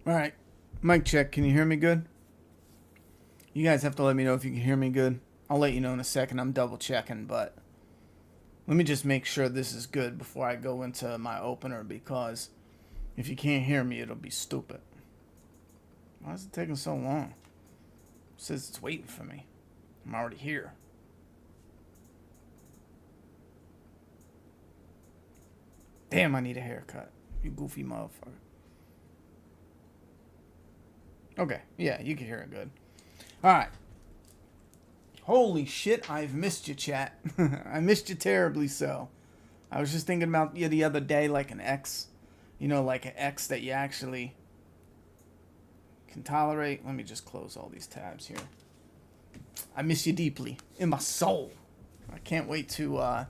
All right. Mic check. Can you hear me good? You guys have to let me know if you can hear me good. I'll let you know in a second. I'm double checking, but let me just make sure this is good before I go into my opener, because if you can't hear me, it'll be stupid. Why is it taking so long? It says it's waiting for me. I'm already here. Damn, I need a haircut. You goofy motherfucker. Okay, yeah, you can hear it good. Alright. Holy shit, I've missed you, chat. I missed you terribly so. I was just thinking about you the other day, like an ex. You know, like an ex that you actually can tolerate. Let me just close all these tabs here. I miss you deeply. In my soul. I can't wait to, I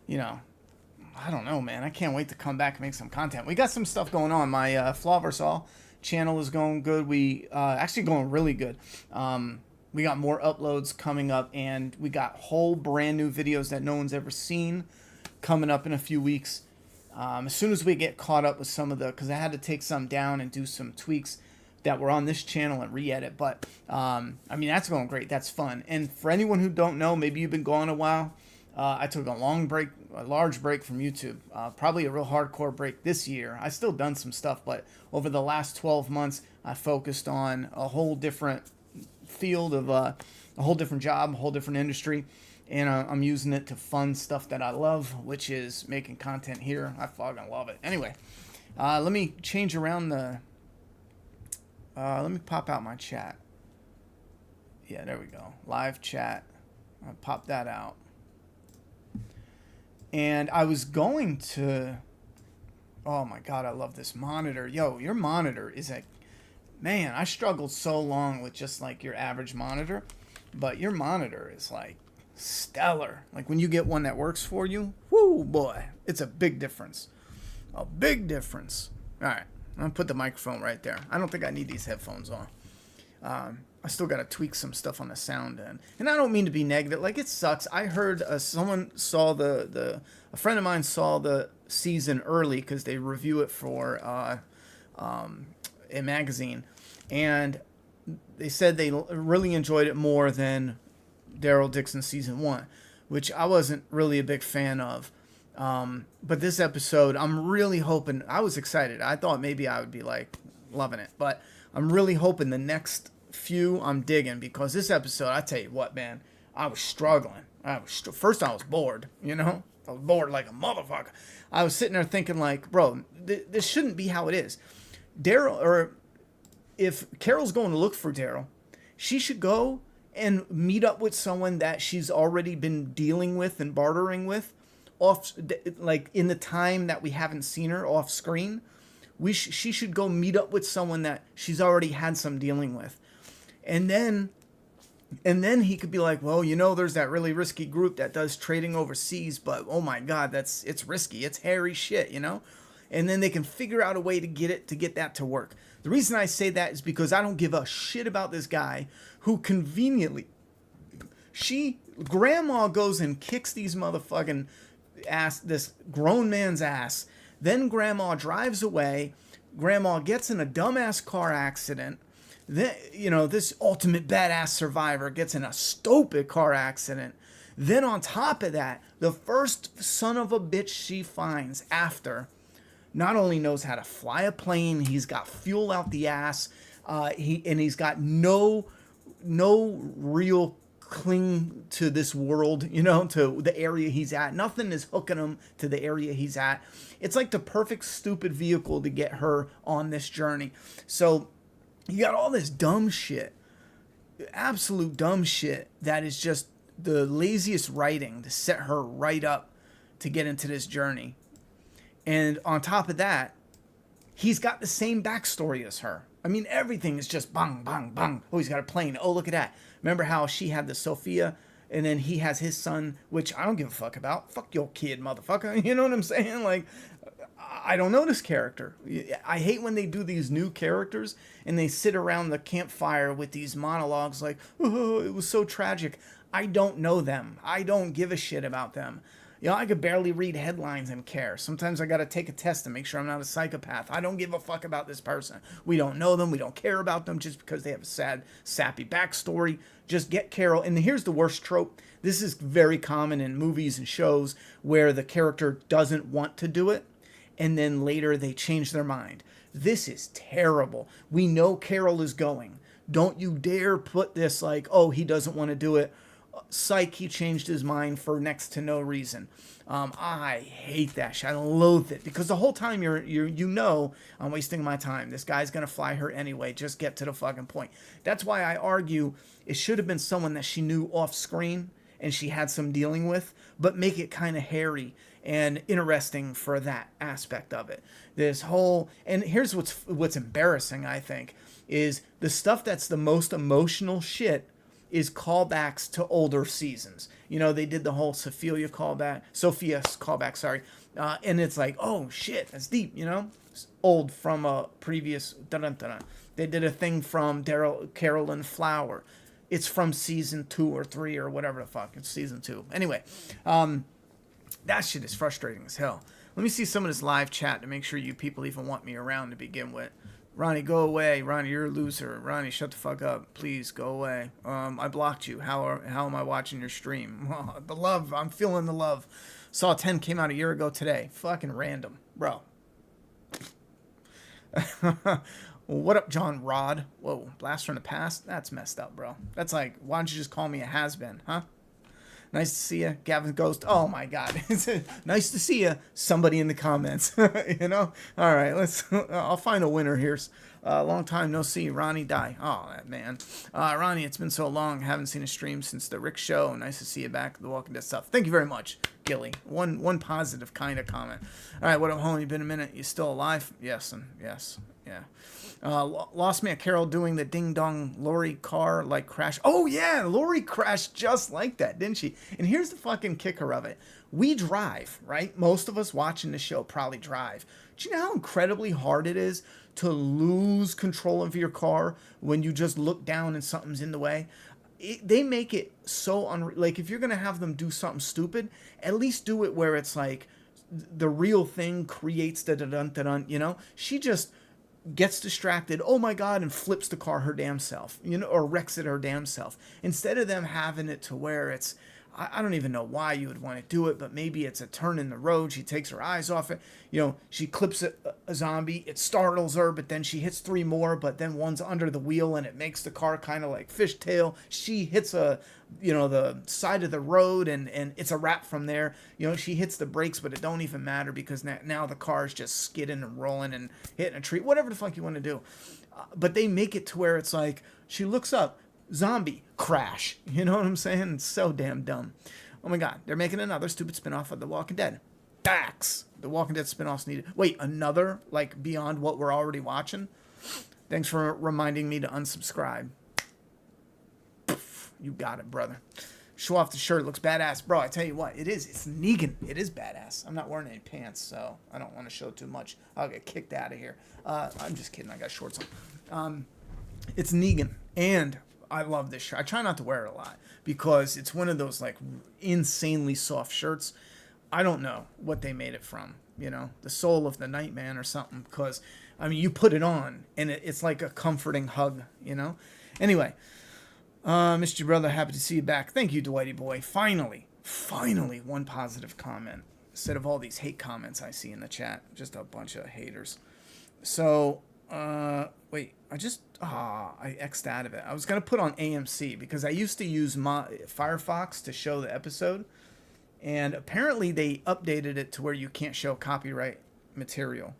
don't know, man. I can't wait to come back and make some content. We got some stuff going on. My Flaw vs. All channel is going good. We actually going really good. We got more uploads coming up, and we got whole brand new videos that no one's ever seen coming up in a few weeks. As soon as we get caught up with some of because I had to take some down and do some tweaks that were on this channel and re-edit. But I mean, that's going great. That's fun. And for anyone who don't know, maybe you've been gone a while. I took a large break from YouTube, probably a real hardcore break this year. I still done some stuff, but over the last 12 months, I focused on a whole different field of a whole different job, a whole different industry, and I'm using it to fund stuff that I love, which is making content here. I fucking love it. Anyway, let me change around let me pop out my chat. Yeah, there we go. Live chat. I'll pop that out. And I was going to... Oh my god, I love this monitor. Yo, your monitor is a... Man, I struggled so long with just like your average monitor. But your monitor is like stellar. Like when you get one that works for you, whoo boy, it's a big difference. A big difference. Alright, I'm going to put the microphone right there. I don't think I need these headphones on. I still got to tweak some stuff on the sound end. And I don't mean to be negative. Like, it sucks. I heard someone saw a friend of mine saw the season early because they review it for a magazine. And they said they really enjoyed it more than Daryl Dixon season 1, which I wasn't really a big fan of. But this episode, I'm really hoping... I was excited. I thought maybe I would be, like, loving it. But I'm really hoping the next few I'm digging, because this episode, I tell you what, man, I was struggling. First I was bored, you know? I was bored like a motherfucker. I was sitting there thinking like, bro, this shouldn't be how it is. Daryl, or if Carol's going to look for Daryl, she should go and meet up with someone that she's already been dealing with and bartering with off, like in the time that we haven't seen her off screen. She should go meet up with someone that she's already had some dealing with. And then he could be like, well, you know, there's that really risky group that does trading overseas, but oh my God, it's risky. It's hairy shit, you know? And then they can figure out a way to get that to work. The reason I say that is because I don't give a shit about this guy who conveniently, grandma goes and kicks these motherfucking ass, this grown man's ass. Then grandma drives away. Grandma gets in a dumbass car accident. Then, you know, this ultimate badass survivor gets in a stupid car accident. Then on top of that, the first son of a bitch she finds after not only knows how to fly a plane, he's got fuel out the ass, he's got no real cling to this world, you know, to the area he's at. Nothing is hooking him to the area he's at. It's like the perfect stupid vehicle to get her on this journey. So you got all this dumb shit, absolute dumb shit, that is just the laziest writing to set her right up to get into this journey. And on top of that, he's got the same backstory as her. I mean, everything is just bang, bang, bang. Oh, he's got a plane. Oh, look at that. Remember how she had the Sophia, and then he has his son, which I don't give a fuck about. Fuck your kid, motherfucker. You know what I'm saying? Like, I don't know this character. I hate when they do these new characters and they sit around the campfire with these monologues like, oh, it was so tragic. I don't know them. I don't give a shit about them. You know, I could barely read headlines and care. Sometimes I got to take a test to make sure I'm not a psychopath. I don't give a fuck about this person. We don't know them. We don't care about them just because they have a sad, sappy backstory. Just get Carol. And here's the worst trope. This is very common in movies and shows where the character doesn't want to do it, and then later they change their mind. This is terrible. We know Carol is going. Don't you dare put this like, oh, he doesn't want to do it. Psych, he changed his mind for next to no reason. I hate that shit. I loathe it because the whole time you know I'm wasting my time. This guy's gonna fly her anyway. Just get to the fucking point. That's why I argue it should have been someone that she knew off screen and she had some dealing with, but make it kind of hairy and interesting for that aspect of it. This whole, and here's what's embarrassing, I think, is the stuff that's the most emotional shit is callbacks to older seasons. You know, they did the whole Sophia's callback, sorry. And it's like, oh shit, that's deep, you know? It's old from a previous, dun-dun-dun-dun. They did a thing from Carolyn Flower. It's from season 2 or 3 or whatever the fuck. It's season 2. Anyway, that shit is frustrating as hell. Let me see some of this live chat to make sure you people even want me around to begin with. Ronnie, go away. Ronnie, you're a loser. Ronnie, shut the fuck up. Please, go away. I blocked you. How am I watching your stream? The love. I'm feeling the love. Saw 10 came out a year ago today. Fucking random. Bro. What up, John Rod? Whoa, blast from the past? That's messed up, bro. That's like, why don't you just call me a has-been, huh? Nice to see you. Gavin Ghost. Oh, my God. Nice to see you. Somebody in the comments. You know? All right. I'll find a winner here. Long time no see. Ronnie die. Oh, that man. Ronnie, it's been so long. Haven't seen a stream since the Rick show. Nice to see you back. The Walking Dead stuff. Thank you very much, Gilly. One positive kind of comment. All right. What up, home? You been a minute? You still alive? Yes. And yes. Yeah. Lost me at Carol doing the ding dong Lori car like crash. Oh yeah, Lori crashed just like that, didn't she? And here's the fucking kicker of it. We drive, right? Most of us watching the show probably drive. Do you know how incredibly hard it is to lose control of your car when you just look down and something's in the way? They make it so like if you're gonna have them do something stupid, at least do it where it's like the real thing creates the dun-dun-dun, you know? She just gets distracted, oh my God, and flips the car her damn self, you know, or wrecks it her damn self. Instead of them having it to where it's, I don't even know why you would want to do it, but maybe it's a turn in the road. She takes her eyes off it. You know, she clips a zombie. It startles her, but then she hits 3 more, but then one's under the wheel and it makes the car kind of like fishtail. She hits the side of the road and it's a wrap from there. You know, she hits the brakes, but it don't even matter because now the car is just skidding and rolling and hitting a tree, whatever the fuck you want to do. But they make it to where it's like, she looks up, zombie, crash. You know what I'm saying? It's so damn dumb. Oh my God, they're making another stupid spinoff of The Walking Dead. Backs. The Walking Dead spinoffs needed. Wait, another? Like beyond what we're already watching? Thanks for reminding me to unsubscribe. You got it, brother. Show off the shirt. Looks badass. Bro, I tell you what, it is. It's Negan. It is badass. I'm not wearing any pants, so I don't want to show too much. I'll get kicked out of here. I'm just kidding. I got shorts on. It's Negan. And I love this shirt. I try not to wear it a lot because it's one of those like insanely soft shirts. I don't know what they made it from, you know, the soul of the Nightman or something, because I mean, you put it on and it's like a comforting hug, you know. Anyway, missed you, brother. Happy to see you back. Thank you, Dwighty boy. Finally, one positive comment instead of all these hate comments I see in the chat. Just a bunch of haters. So, wait, I X'd out of it. I was going to put on AMC because I used to use my Firefox to show the episode. And apparently they updated it to where you can't show copyright material.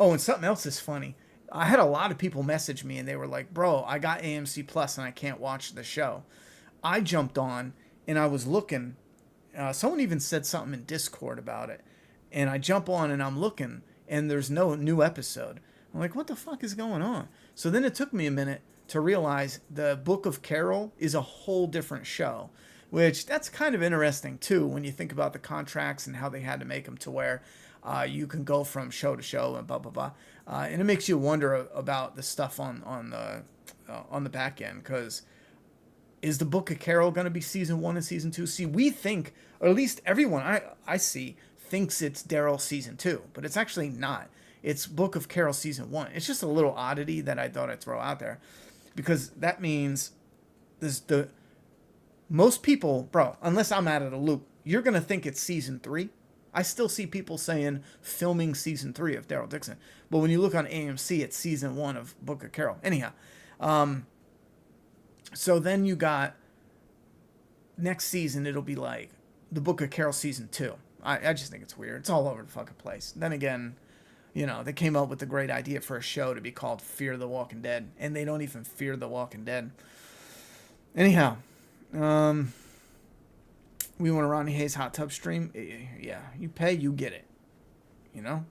Oh, and something else is funny. I had a lot of people message me and they were like, bro, I got AMC Plus and I can't watch the show. I jumped on and I was looking. Someone even said something in Discord about it. And I jump on and I'm looking and there's no new episode. I'm like, what the fuck is going on? So then it took me a minute to realize the Book of Carol is a whole different show, which that's kind of interesting too when you think about the contracts and how they had to make them to where you can go from show to show and blah blah blah, and it makes you wonder about the stuff on the back end, because Is the Book of Carol going to be season 1 and season 2? See, we think, or at least everyone I see, thinks it's Daryl season 2, but it's actually not. It's Book of Carol season 1. It's just a little oddity that I thought I'd throw out there, because that means most people, bro, unless I'm out of the loop, you're going to think it's season 3. I still see people saying filming season 3 of Daryl Dixon. But when you look on AMC, it's season 1 of Book of Carol. Anyhow, so then you got next season, it'll be like the Book of Carol season 2. I just think it's weird. It's all over the fucking place. Then again, you know, they came up with the great idea for a show to be called Fear the Walking Dead, and they don't even fear the Walking Dead. Anyhow, we want a Ronnie Hayes hot tub stream. Yeah, you pay, you get it. You know?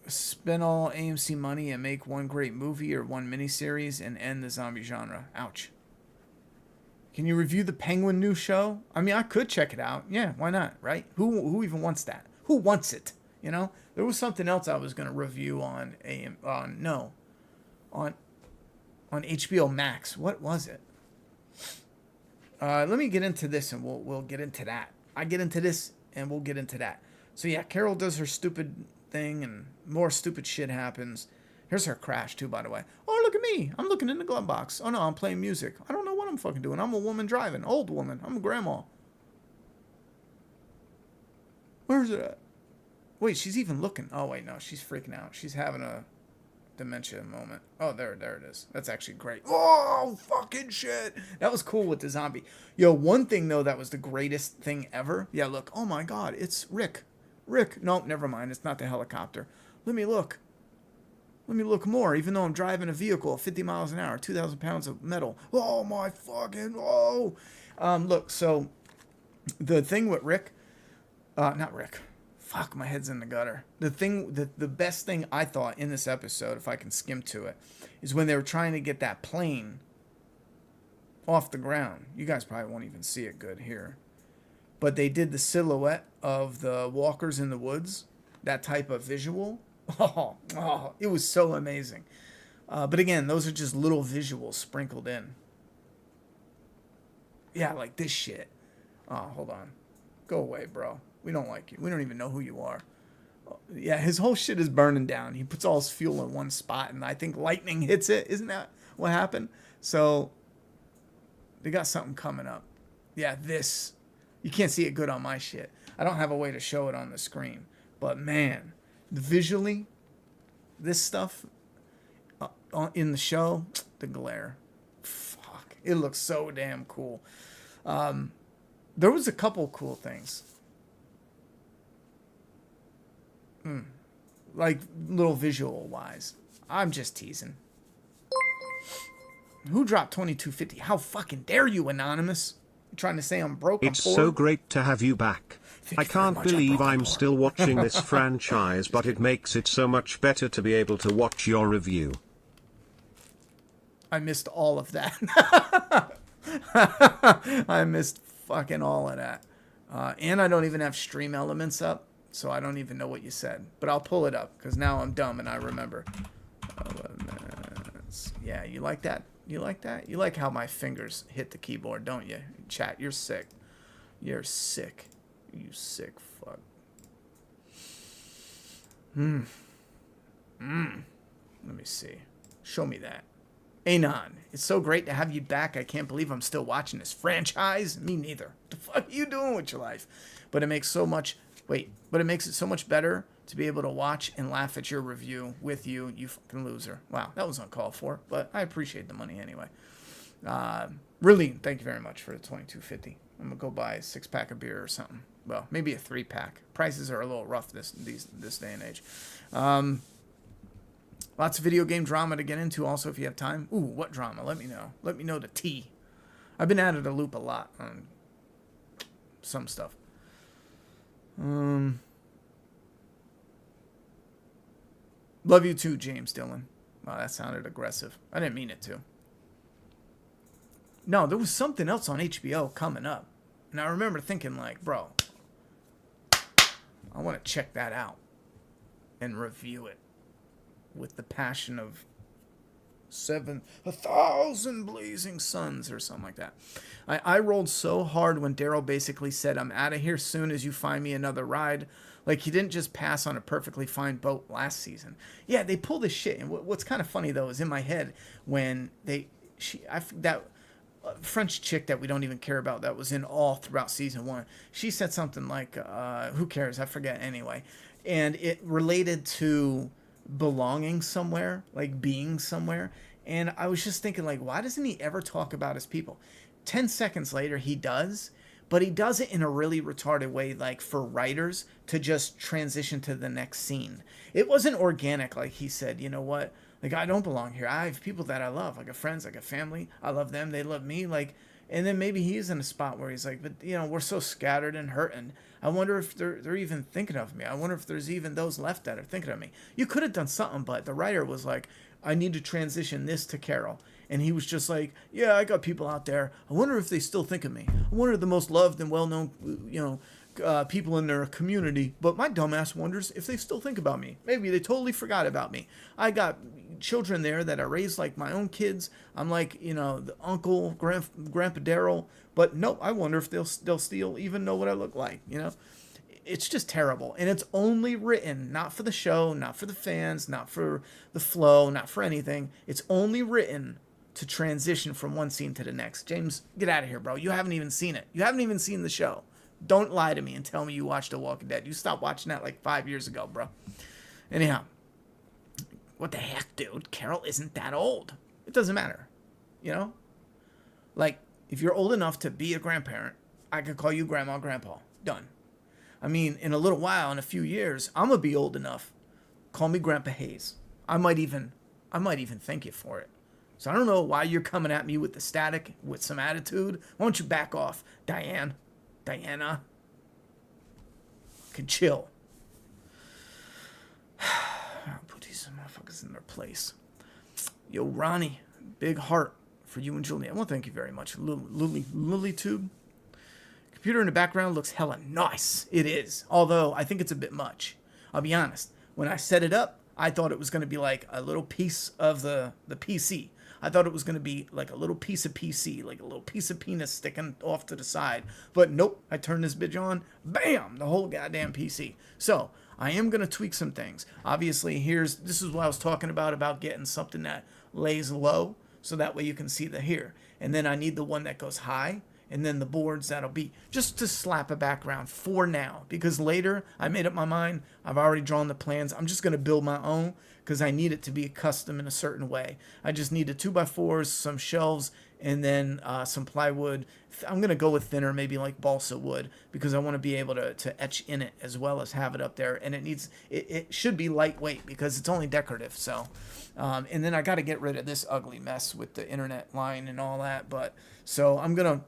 Spend all AMC money and make one great movie or one miniseries and end the zombie genre. Ouch. Can you review the Penguin new show? I mean, I could check it out. Yeah, why not, right? Who even wants that? Who wants it? You know? There was something else I was going to review on HBO Max. What was it? Let me get into this and we'll get into that. I get into this and we'll get into that. So yeah, Carol does her stupid thing and more stupid shit happens. Here's her crash too, by the way. Oh, look at me. I'm looking in the glove box. Oh no, I'm playing music. I don't know what I'm fucking doing. I'm a woman driving. Old woman. I'm a grandma. Where's it at? Wait, she's even looking. Oh wait, no, she's freaking out. She's having a dementia moment. Oh, there it is. That's actually great. Oh, fucking shit. That was cool with the zombie. Yo, one thing though that was the greatest thing ever. Yeah, look. Oh my God, it's Rick. Nope, never mind. It's not the helicopter. Let me look more, even though I'm driving a vehicle at 50 miles an hour, 2,000 pounds of metal. Oh my fucking, oh. Look, so the thing with Rick, not Rick. Fuck, my head's in the gutter. The best thing I thought in this episode, if I can skim to it, is when they were trying to get that plane off the ground. You guys probably won't even see it good here. But they did the silhouette of the walkers in the woods, that type of visual. Oh, it was so amazing. But again, those are just little visuals sprinkled in. Yeah, like this shit. Oh, hold on. Go away, bro. We don't like you. We don't even know who you are. Yeah, his whole shit is burning down. He puts all his fuel in one spot, and I think lightning hits it. Isn't that what happened? So, they got something coming up. Yeah, this. You can't see it good on my shit. I don't have a way to show it on the screen. But, man, visually, this stuff in the show, the glare. Fuck. It looks so damn cool. There was a couple cool things. Like, little visual-wise. I'm just teasing. Who dropped 2250? How fucking dare you, Anonymous? You trying to say I'm broke? It's so great to have you back. I can't believe I'm still watching this franchise, but it makes it so much better to be able to watch your review. I missed all of that. I missed fucking all of that. And I don't even have stream elements up, so I don't even know what you said. But I'll pull it up, because now I'm dumb and I remember. 11 minutes. Yeah, you like that? You like that? You like how my fingers hit the keyboard, don't you? Chat, you're sick. You're sick. You sick fuck. Let me see. Show me that. Anon, it's so great to have you back. I can't believe I'm still watching this franchise. Me neither. What the fuck are you doing with your life? But it makes so much... But it makes it so much better to be able to watch and laugh at your review with you, you fucking loser. Wow, that was uncalled for, but I appreciate the money anyway. Really, thank you very much for the $22.50. I'm gonna go buy a 6-pack of beer or something. Well, maybe a 3-pack. Prices are a little rough this day and age. Lots of video game drama to get into also if you have time. Ooh, what drama? Let me know. Let me know the tea. I've been out of the loop a lot on some stuff. Love you too, James Dillon. Wow, that sounded aggressive. I didn't mean it to. No, there was something else on HBO coming up. And I remember thinking like, bro, I want to check that out and review it with the passion of 1,000 blazing suns or something like that. I rolled so hard when Daryl basically said, I'm out of here soon as you find me another ride. Like, he didn't just pass on a perfectly fine boat last season. Yeah, they pull this shit. And what's kind of funny, though, is in my head when that French chick that we don't even care about that was in all throughout season 1, she said something like, who cares? I forget anyway. And it related to belonging somewhere, like being somewhere. And I was just thinking, like, why doesn't he ever talk about his people? 10 seconds later, he does, but he does it in a really retarded way, like for writers to just transition to the next scene. It wasn't organic, like he said, you know what? Like, I don't belong here. I have people that I love. I got friends, I got family. I love them. They love me. Like, and then maybe he's in a spot where he's like, but, you know, we're so scattered and hurting. I wonder if they're even thinking of me. I wonder if there's even those left that are thinking of me. You could have done something, but the writer was like, I need to transition this to Carol. And he was just like, yeah, I got people out there. I wonder if they still think of me. I wonder if the most loved and well-known, people in their community. But my dumbass wonders if they still think about me. Maybe they totally forgot about me. I got children there that are raised like my own kids. I'm like, the uncle, Grandpa Daryl. But no, I wonder if they'll still even know what I look like, It's just terrible. And it's only written, not for the show, not for the fans, not for the flow, not for anything. It's only written to transition from one scene to the next. James, get out of here, bro. You haven't even seen it. You haven't even seen the show. Don't lie to me and tell me you watched The Walking Dead. You stopped watching that like 5 years ago, bro. Anyhow, what the heck, dude? Carol isn't that old. It doesn't matter. Like, if you're old enough to be a grandparent, I could call you grandma, grandpa. Done. I mean, in a little while, in a few years, I'm going to be old enough. Call me Grandpa Hayes. I might even thank you for it. So I don't know why you're coming at me with the static, with some attitude. Why don't you back off, Diana? Can chill. Put these motherfuckers in their place. Yo, Ronnie, big heart for you and Julian. Well, thank you very much. Lily Tube. Computer in the background looks hella nice. It is. Although, I think it's a bit much. I'll be honest. When I set it up, I thought it was going to be like a little piece of the PC. I thought it was going to be like a little piece of PC, like a little piece of penis sticking off to the side. But nope, I turned this bitch on. Bam! The whole goddamn PC. So, I am going to tweak some things. Obviously, this is what I was talking about getting something that lays low, so that way you can see the here. And then I need the one that goes high. And then the boards, that'll be just to slap a background for now. Because later, I made up my mind. I've already drawn the plans. I'm just going to build my own because I need it to be custom in a certain way. I just need the 2x4s, some shelves, and then some plywood. I'm going to go with thinner, maybe like balsa wood, because I want to be able to etch in it as well as have it up there. And it should be lightweight because it's only decorative. So, and then I got to get rid of this ugly mess with the internet line and all that. So I'm going to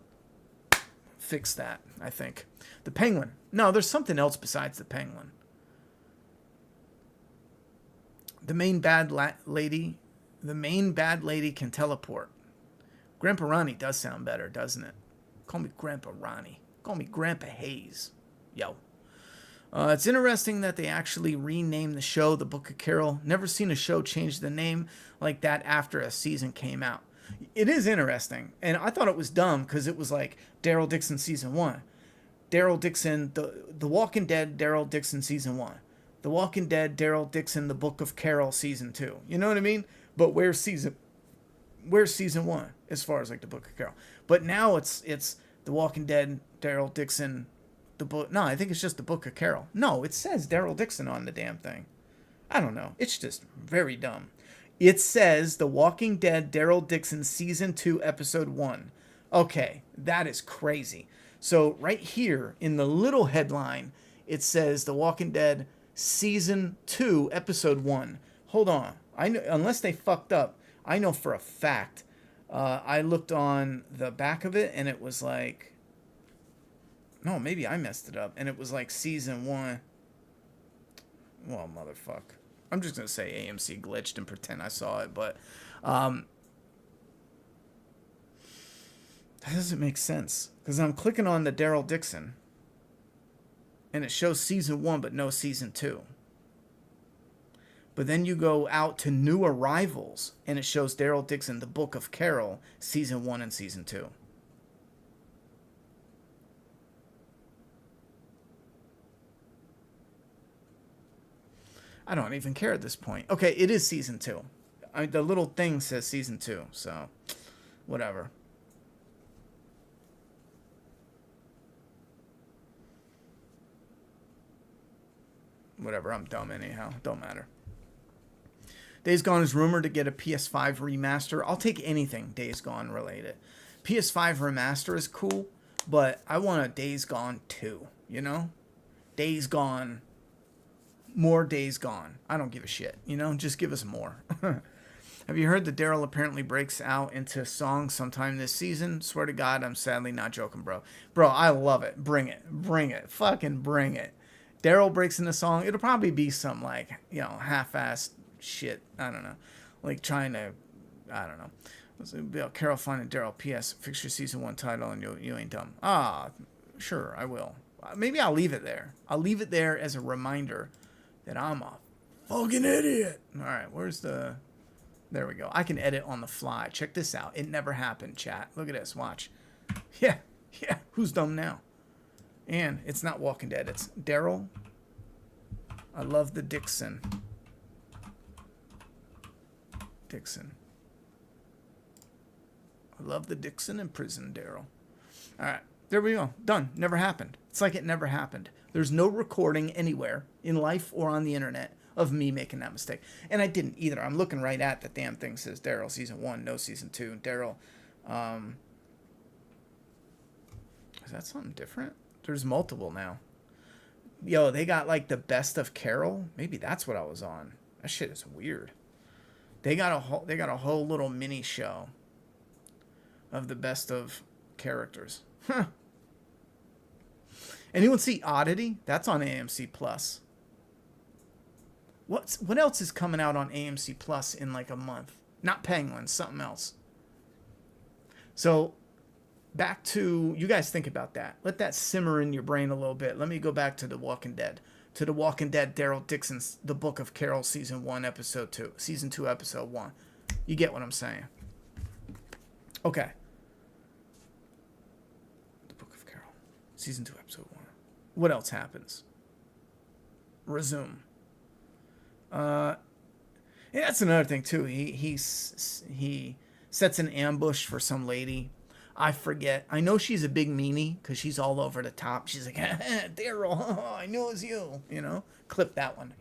fix that, I think. The penguin. No, there's something else besides the penguin. The main bad lady can teleport. Grandpa Ronnie does sound better, doesn't it? Call me Grandpa Ronnie. Call me Grandpa Hayes. Yo. It's interesting that they actually renamed the show The Book of Carol. Never seen a show change the name like that after a season came out. It is interesting, and I thought it was dumb because it was like Daryl Dixon season 1, Daryl Dixon, the Walking Dead, Daryl Dixon season 1, The Walking Dead, Daryl Dixon, The Book of Carol season 2. You know what I mean? But where's season 1 as far as like The Book of Carol? But now it's The Walking Dead, Daryl Dixon, the book. No, I think it's just The Book of Carol. No, it says Daryl Dixon on the damn thing. I don't know. It's just very dumb. It says The Walking Dead, Daryl Dixon, Season 2, Episode 1. Okay, that is crazy. So right here in the little headline, it says The Walking Dead, Season 2, Episode 1. Hold on. I know, unless they fucked up, I know for a fact. I looked on the back of it, and it was like... No, maybe I messed it up, and it was like Season 1. Well, motherfuck. I'm just going to say AMC glitched and pretend I saw it, but that doesn't make sense. Because I'm clicking on the Daryl Dixon, and it shows Season 1, but no Season 2. But then you go out to New Arrivals, and it shows Daryl Dixon, The Book of Carol, Season 1 and Season 2. I don't even care at this point. Okay, it is Season 2. The little thing says Season 2, so whatever. Whatever, I'm dumb anyhow. Don't matter. Days Gone is rumored to get a PS5 remaster. I'll take anything Days Gone related. PS5 remaster is cool, but I want a Days Gone 2, you know? Days Gone. More Days Gone. I don't give a shit, you know? Just give us more. Have you heard that Daryl apparently breaks out into songs sometime this season? Swear to God, I'm sadly not joking, bro. Bro, I love it. Bring it. Bring it. Fucking bring it. Daryl breaks into song. It'll probably be some, like, you know, half-assed shit. I don't know. Like, trying to, I don't know. Carol finding Daryl. P.S. Fix your season 1 title and you ain't dumb. Ah, sure, I will. Maybe I'll leave it there. I'll leave it there as a reminder that I'm a fucking idiot. All right, where's the... There we go. I can edit on the fly. Check this out. It never happened, chat. Look at this. Watch. Yeah. Who's dumb now? And it's not Walking Dead. It's Daryl. I love the Dixon. I love the Dixon in prison, Daryl. All right. There we go. Done. Never happened. It's like it never happened. There's no recording anywhere in life or on the internet of me making that mistake. And I didn't either. I'm looking right at the damn thing. Says Daryl season 1, no season 2. Daryl. Is that something different? There's multiple now. Yo, they got like the best of Carol. Maybe that's what I was on. That shit is weird. They got a whole little mini show of the best of characters. Huh. Anyone see Oddity? That's on AMC Plus. What else is coming out on AMC Plus in like a month? Not Penguin, something else. So back to, you guys think about that. Let that simmer in your brain a little bit. Let me go back to The Walking Dead. To The Walking Dead, Daryl Dixon's The Book of Carol, Season 1, Episode 2. Season 2, Episode 1. You get what I'm saying. Okay. The Book of Carol, Season 2, Episode 1. What else happens? Resume. Yeah, that's another thing, too. He sets an ambush for some lady. I forget. I know she's a big meanie because she's all over the top. She's like, Daryl, I knew it was you. You know, clip that one.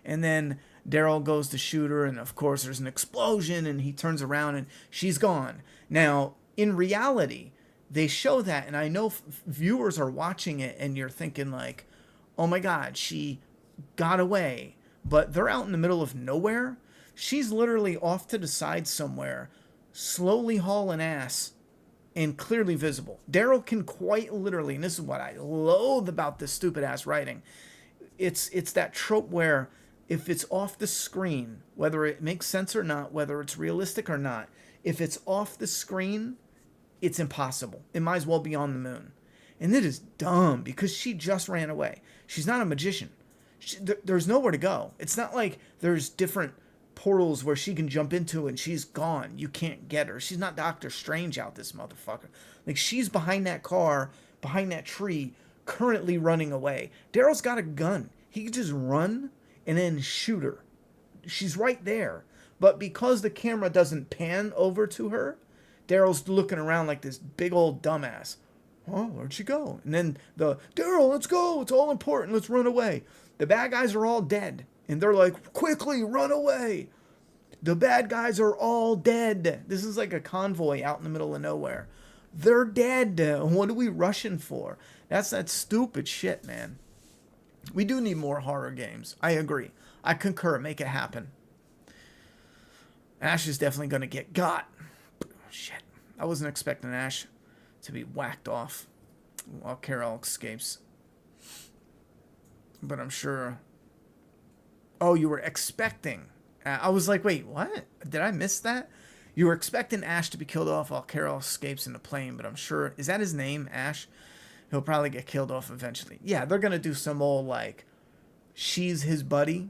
And then Daryl goes to shoot her, and of course there's an explosion, and he turns around, and she's gone. Now, in reality, they show that, and I know viewers are watching it, and you're thinking like, oh my God, she got away. But they're out in the middle of nowhere. She's literally off to the side somewhere, slowly hauling ass, and clearly visible. Daryl can quite literally, and this is what I loathe about this stupid ass writing, it's that trope where if it's off the screen, whether it makes sense or not, whether it's realistic or not, if it's off the screen, it's impossible. It might as well be on the moon. And it is dumb because she just ran away. She's not a magician. There's nowhere to go. It's not like there's different portals where she can jump into and she's gone. You can't get her. She's not Doctor Strange out, this motherfucker. Like, she's behind that car, behind that tree, currently running away. Daryl's got a gun. He can just run and then shoot her. She's right there. But because the camera doesn't pan over to her, Daryl's looking around like this big old dumbass. Oh, where'd she go? And then Daryl, let's go. It's all important. Let's run away. The bad guys are all dead. And they're like, quickly, run away. The bad guys are all dead. This is like a convoy out in the middle of nowhere. They're dead. What are we rushing for? That's that stupid shit, man. We do need more horror games. I agree. I concur. Make it happen. Ash is definitely going to get got. Shit. I wasn't expecting Ash to be whacked off while Carol escapes. But I'm sure... Oh, you were expecting... I was like, wait, what? Did I miss that? You were expecting Ash to be killed off while Carol escapes in the plane, but I'm sure... Is that his name, Ash? He'll probably get killed off eventually. Yeah, they're going to do some old, like, she's his buddy.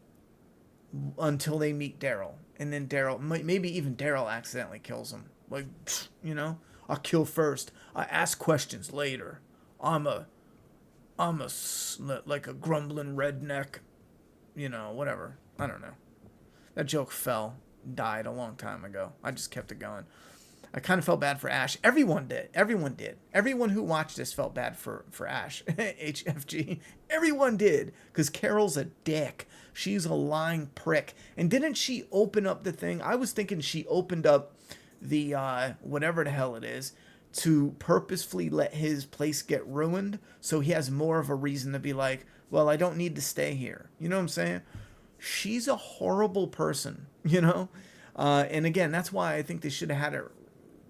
until they meet Daryl. And then Daryl, maybe even Daryl accidentally kills him. Like, I kill first. I ask questions later. I'm like a grumbling redneck. Whatever. I don't know. That joke died a long time ago. I just kept it going. I kind of felt bad for Ash. Everyone did. Everyone who watched this felt bad for Ash. HFG. Everyone did. Because Carol's a dick. She's a lying prick. And didn't she open up the thing? I was thinking she opened up the, whatever the hell it is, to purposefully let his place get ruined. So he has more of a reason to be like, well, I don't need to stay here. You know what I'm saying? She's a horrible person, And again, that's why I think they should have had it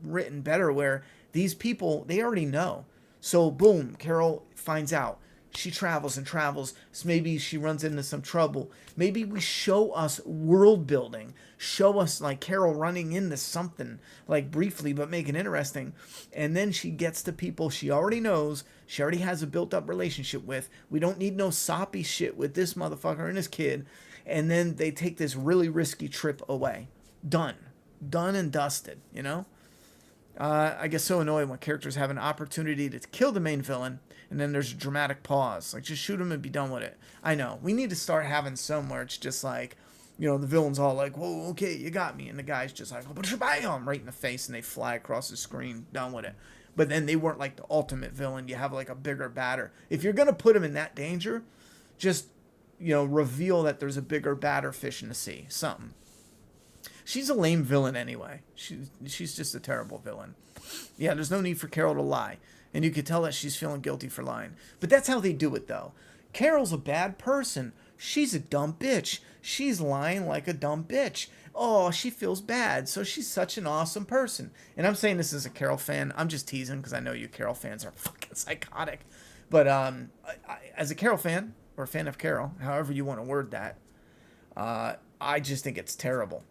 written better, where these people, they already know. So boom, Carol finds out. She travels and travels. So maybe she runs into some trouble. Maybe we show us world building. Show us like Carol running into something, like briefly, but make it interesting. And then she gets to people she already knows. She already has a built up relationship with. We don't need no soppy shit with this motherfucker and his kid. And then they take this really risky trip away. Done and dusted, I get so annoyed when characters have an opportunity to kill the main villain, and then there's a dramatic pause. Like, just shoot him and be done with it. I know. We need to start having some where it's just like, the villain's all like, whoa, okay, you got me. And the guy's just like, bam, right in the face, and they fly across the screen, done with it. But then they weren't like the ultimate villain. You have like a bigger batter. If you're going to put him in that danger, just, reveal that there's a bigger, badder fish in the sea. Something. She's a lame villain anyway. She's just a terrible villain. Yeah, there's no need for Carol to lie. And you could tell that she's feeling guilty for lying. But that's how they do it, though. Carol's a bad person. She's a dumb bitch. She's lying like a dumb bitch. Oh, she feels bad. So she's such an awesome person. And I'm saying this as a Carol fan. I'm just teasing because I know you Carol fans are fucking psychotic. But as a Carol fan, or a fan of Carol, however you want to word that, I just think it's terrible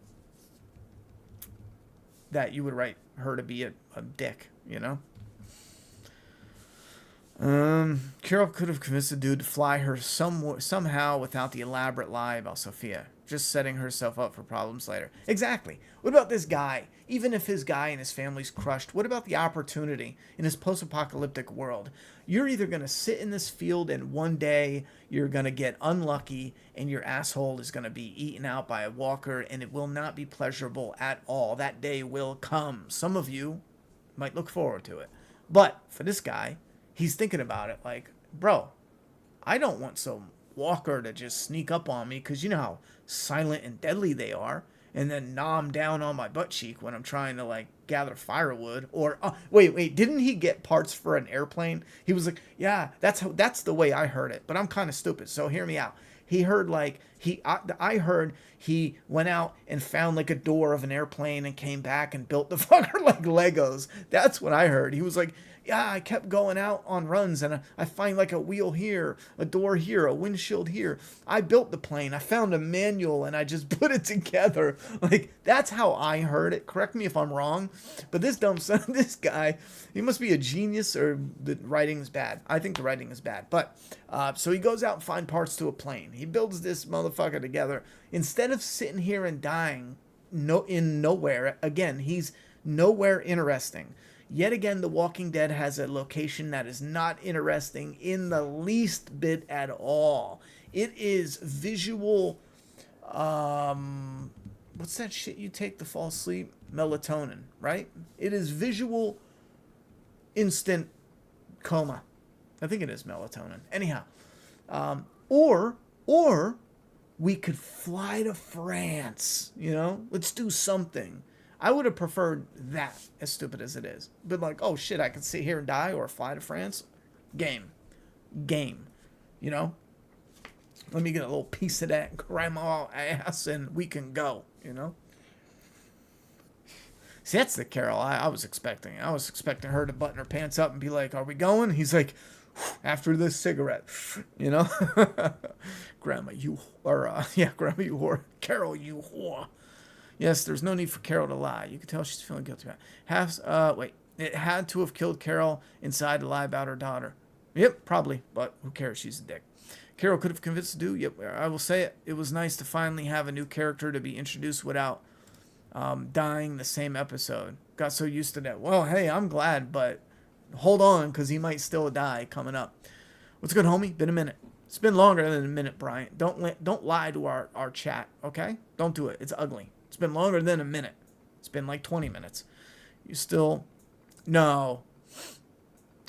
that you would write her to be a dick, Carol could have convinced the dude to fly her somehow without the elaborate lie about Sophia, just setting herself up for problems later. Exactly. What about this guy? Even if his guy and his family's crushed, what about the opportunity in his post-apocalyptic world? You're either going to sit in this field and one day you're going to get unlucky and your asshole is going to be eaten out by a walker and it will not be pleasurable at all. That day will come. Some of you might look forward to it. But for this guy, he's thinking about it like, bro, I don't want some walker to just sneak up on me because you know how silent and deadly they are, and then nom down on my butt cheek when I'm trying to like gather firewood. Or wait, didn't he get parts for an airplane? He was like, yeah, that's the way I heard it, but I'm kind of stupid, so hear me out. He heard like I heard he went out and found like a door of an airplane and came back and built the fucker like Legos. That's what I heard. He was like, yeah, I kept going out on runs and I find like a wheel here, a door here, a windshield here. I built the plane. I found a manual and I just put it together. Like, that's how I heard it. Correct me if I'm wrong. But this dumb son, this guy, he must be a genius or the writing is bad. I think the writing is bad. But, so he goes out and finds parts to a plane. He builds this motherfucker together. Instead of sitting here and dying in nowhere, again, he's nowhere interesting. Yet again, The Walking Dead has a location that is not interesting in the least bit at all. It is visual, what's that shit you take to fall asleep? Melatonin, right? It is visual instant coma. I think it is melatonin. Anyhow, or we could fly to France, let's do something. I would have preferred that, as stupid as it is. But like, oh shit, I could sit here and die or fly to France. Game. Let me get a little piece of that grandma ass and we can go, See, that's the Carol I was expecting. I was expecting her to button her pants up and be like, are we going? He's like, after this cigarette, Grandma, you whore. Carol, you whore. Yes, there's no need for Carol to lie. You can tell she's feeling guilty about it. It had to have killed Carol inside to lie about her daughter. Yep, probably, but who cares? She's a dick. Carol could have convinced the dude. Yep, I will say it. It was nice to finally have a new character to be introduced without dying the same episode. Got so used to that. Well, hey, I'm glad, but hold on, because he might still die coming up. What's good, homie? Been a minute. It's been longer than a minute, Brian. Don't lie to our chat, okay? Don't do it. It's ugly. It's been longer than a minute. It's been like 20 minutes. You still... No.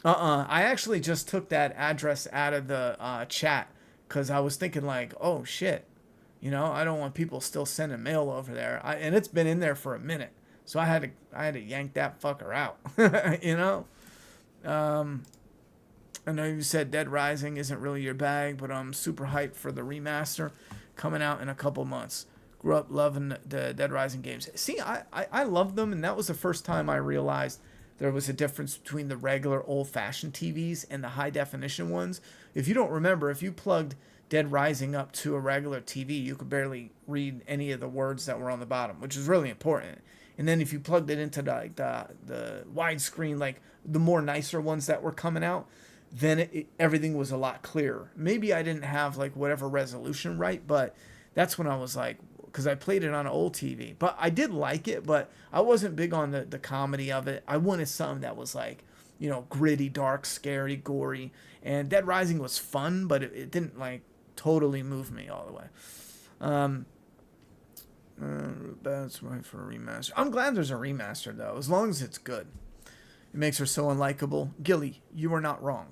I actually just took that address out of the chat because I was thinking like, oh, shit. You know, I don't want people still sending mail over there. And it's been in there for a minute. So I had to yank that fucker out, you know? I know you said Dead Rising isn't really your bag, but I'm super hyped for the remaster coming out in a couple months. Grew up loving the Dead Rising games. See, I love them, and that was the first time I realized there was a difference between the regular old-fashioned TVs and the high-definition ones. If you don't remember, if you plugged Dead Rising up to a regular TV, you could barely read any of the words that were on the bottom, which is really important. And then if you plugged it into the widescreen, like the more nicer ones that were coming out, then everything was a lot clearer. Maybe I didn't have like whatever resolution right, but that's when I was like, because I played it on an old TV. But I did like it, but I wasn't big on the comedy of it. I wanted something that was like, you know, gritty, dark, scary, gory. And Dead Rising was fun, but it didn't like totally move me all the way. That's right for a remaster. I'm glad there's a remaster though, as long as it's good. It makes her so unlikable. Gilly, you are not wrong.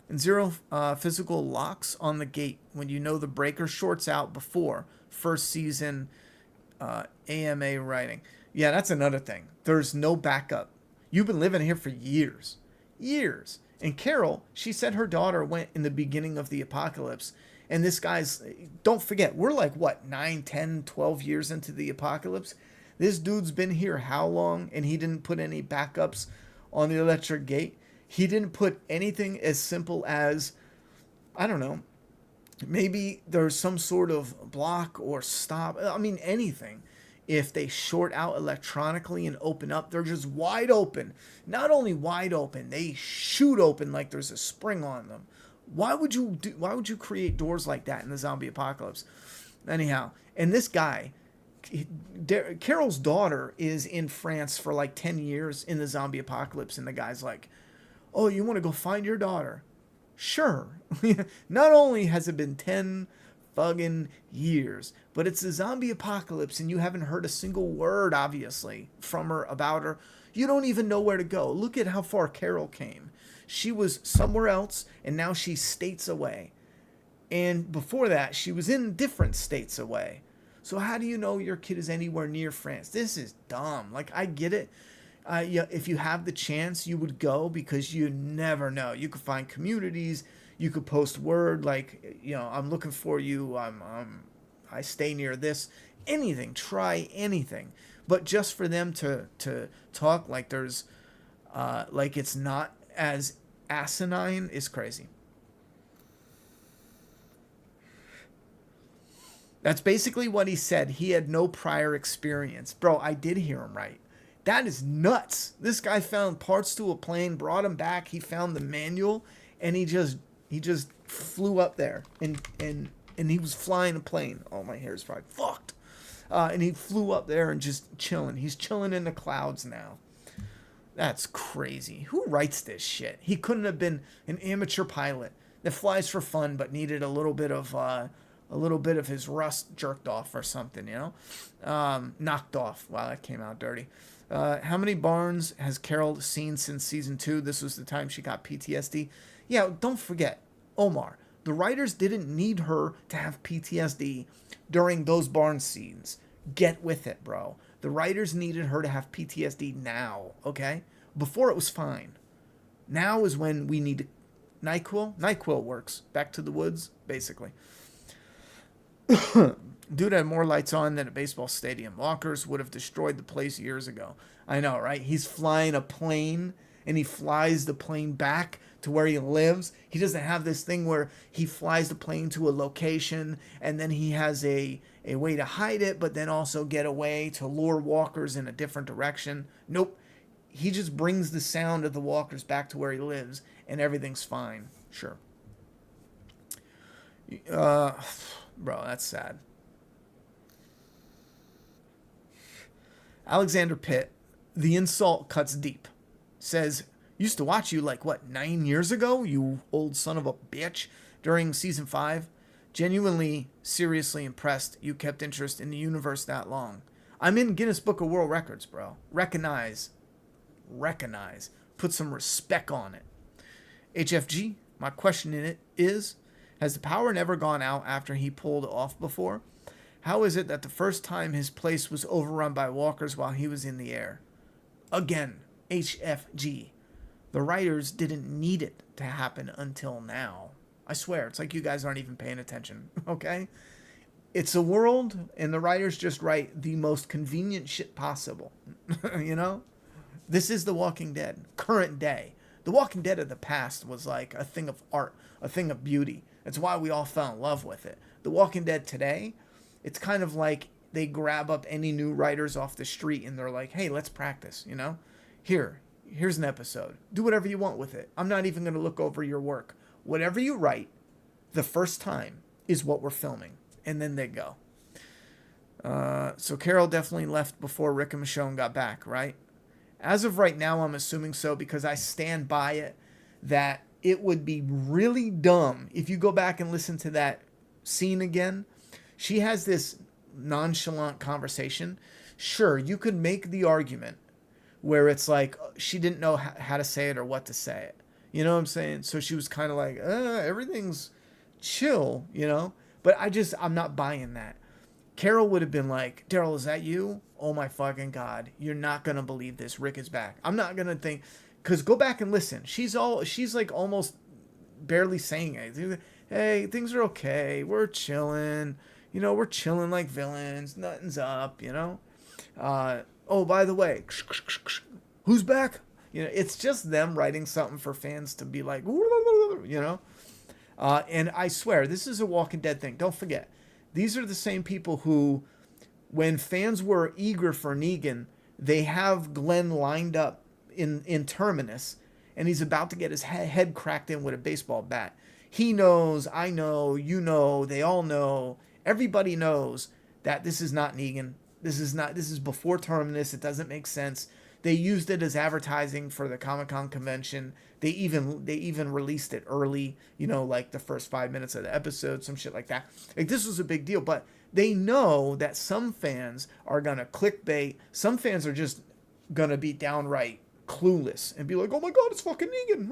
And 0 physical locks on the gate when you know the breaker shorts out before first season AMA writing. Yeah, that's another thing. There's no backup. You've been living here for years. Years. And Carol, she said her daughter went in the beginning of the apocalypse. And this guy's, don't forget, we're like, what, 9, 10, 12 years into the apocalypse? This dude's been here how long? And he didn't put any backups on the electric gate. He didn't put anything as simple as, I don't know, maybe there's some sort of block or stop. I mean, anything. If they short out electronically and open up, they're just wide open. Not only wide open, they shoot open like there's a spring on them. Why would you create doors like that in the zombie apocalypse? Anyhow, and this guy, Carol's daughter is in France for like 10 years in the zombie apocalypse, and the guy's like, oh, you want to go find your daughter? Sure. Not only has it been 10 fucking years, but it's a zombie apocalypse and you haven't heard a single word, obviously, from her about her. You don't even know where to go. Look at how far Carol came. She was somewhere else, and now she's states away. And before that, she was in different states away. So how do you know your kid is anywhere near France? This is dumb. Like, I get it. Yeah, if you have the chance, you would go because you never know. You could find communities. You could post word like, you know, I'm looking for you. I stay near this. Anything. Try anything. But just for them to talk like there's, like it's not as asinine is crazy. That's basically what he said. He had no prior experience. Bro, I did hear him right. That is nuts. This guy found parts to a plane, brought him back. He found the manual, and he just flew up there, and he was flying a plane. Oh, my hair is probably fucked. And he flew up there and just chilling. He's chilling in the clouds now. That's crazy. Who writes this shit? He couldn't have been an amateur pilot that flies for fun, but needed a little bit of his rust jerked off or something, you know, knocked off. Wow, that came out dirty. How many Barnes has Carol seen since season 2? This was the time she got PTSD. Yeah, don't forget, Omar, the writers didn't need her to have PTSD during those Barnes scenes. Get with it, bro. The writers needed her to have PTSD now, okay? Before it was fine. Now is when we need to... NyQuil? NyQuil works. Back to the woods, basically. Dude had more lights on than a baseball stadium. Walkers would have destroyed the place years ago. I know, right? He's flying a plane, and he flies the plane back to where he lives. He doesn't have this thing where he flies the plane to a location, and then he has a way to hide it, but then also get away to lure walkers in a different direction. Nope. He just brings the sound of the walkers back to where he lives, and everything's fine. Sure. Bro, that's sad. Alexander Pitt, the insult cuts deep. Says, used to watch you like, what, 9 years ago, you old son of a bitch, during season 5. Genuinely, seriously impressed you kept interest in the universe that long. I'm in Guinness Book of World Records, bro. Recognize. Put some respect on it. HFG, my question in it is, has the power never gone out after he pulled off before? How is it that the first time his place was overrun by walkers while he was in the air? Again, HFG. The writers didn't need it to happen until now. I swear, it's like you guys aren't even paying attention, okay? It's a world, and the writers just write the most convenient shit possible, you know? This is The Walking Dead, current day. The Walking Dead of the past was like a thing of art, a thing of beauty. That's why we all fell in love with it. The Walking Dead today, it's kind of like they grab up any new writers off the street and they're like, hey, let's practice, you know? Here's an episode. Do whatever you want with it. I'm not even going to look over your work. Whatever you write, the first time is what we're filming. And then they go. So Carol definitely left before Rick and Michonne got back, right? As of right now, I'm assuming so because I stand by it that it would be really dumb if you go back and listen to that scene again. She has this nonchalant conversation. Sure, you could make the argument where it's like she didn't know how to say it or what to say it. You know what I'm saying? So she was kind of like, everything's chill, you know? But I'm not buying that. Carol would have been like, Daryl, is that you? Oh my fucking God. You're not going to believe this. Rick is back. I'm not going to think, because go back and listen. She's like almost barely saying it. Hey, things are okay. We're chilling. You know, we're chilling like villains. Nothing's up, you know? Oh, by the way, who's back? You know, it's just them writing something for fans to be like, you know? And I swear, this is a Walking Dead thing. Don't forget, these are the same people who, when fans were eager for Negan, they have Glenn lined up in Terminus, and he's about to get his head cracked in with a baseball bat. He knows, I know, you know, they all know, everybody knows that this is not Negan. This is before Terminus. It doesn't make sense. They used it as advertising for the Comic-Con convention. They even released it early, you know, like the first 5 minutes of the episode, some shit like that. Like, this was a big deal, but they know that some fans are going to clickbait. Some fans are just going to be downright clueless and be like, oh my God, it's fucking Negan.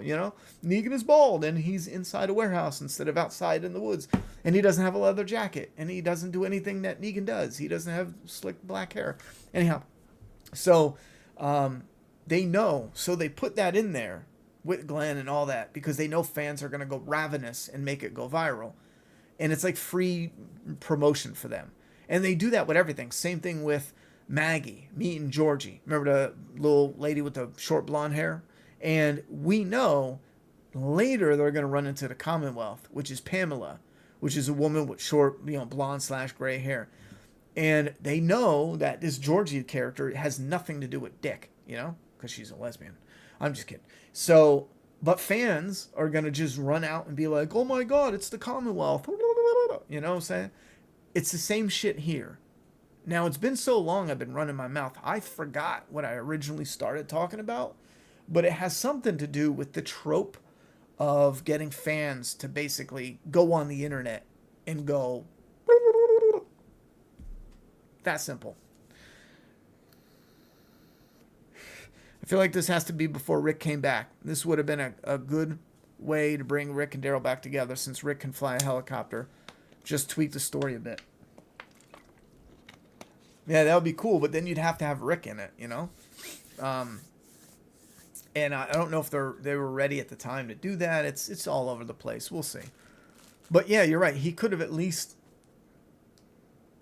You know, Negan is bald and he's inside a warehouse instead of outside in the woods. And he doesn't have a leather jacket and he doesn't do anything that Negan does. He doesn't have slick black hair. Anyhow, so they know. So they put that in there with Glenn and all that because they know fans are going to go ravenous and make it go viral. And it's like free promotion for them. And they do that with everything. Same thing with Maggie, meeting Georgie. Remember the little lady with the short blonde hair? And we know later they're going to run into the Commonwealth, which is Pamela, which is a woman with short, you know, blonde/gray hair. And they know that this Georgie character has nothing to do with Dick, you know, because she's a lesbian. I'm just kidding. So, but fans are going to just run out and be like, oh my God, it's the Commonwealth. You know what I'm saying? It's the same shit here. Now, it's been so long I've been running my mouth. I forgot what I originally started talking about, but it has something to do with the trope of getting fans to basically go on the internet and go, that simple. I feel like this has to be before Rick came back. This would have been a good way to bring Rick and Daryl back together since Rick can fly a helicopter. Just tweak the story a bit. Yeah, that would be cool, but then you'd have to have Rick in it, you know? And I don't know if they were ready at the time to do that. It's all over the place. We'll see. But yeah, you're right. He could have at least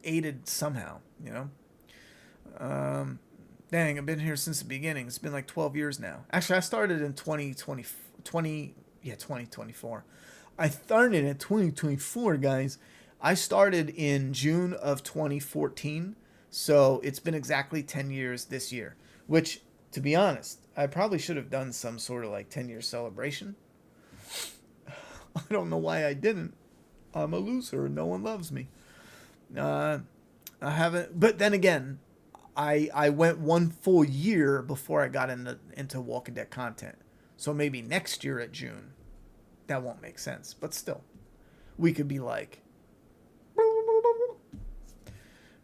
aided somehow, you know? Dang, I've been here since the beginning. It's been like 12 years now. Actually, I started in 2024. I started in 2024, guys. I started in June of 2014. So it's been exactly 10 years this year, which, to be honest, I probably should have done some sort of like 10-year celebration. I don't know why I didn't. I'm a loser and no one loves me. I haven't, but then again, I went one full year before I got into Walking Dead content. So maybe next year at June, that won't make sense. But still, we could be like,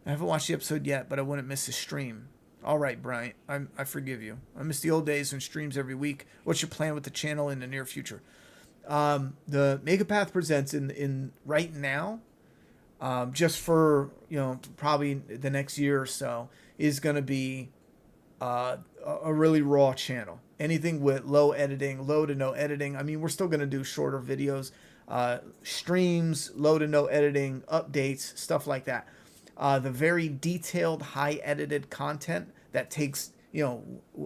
I haven't watched the episode yet, but I wouldn't miss a stream. All right, Bryant, I forgive you. I miss the old days when streams every week. What's your plan with the channel in the near future? The Megapath Presents in right now, just for, probably the next year or so, is going to be a really raw channel. Anything with low to no editing. I mean, we're still going to do shorter videos, streams, low to no editing, updates, stuff like that. The very detailed, high edited content that takes,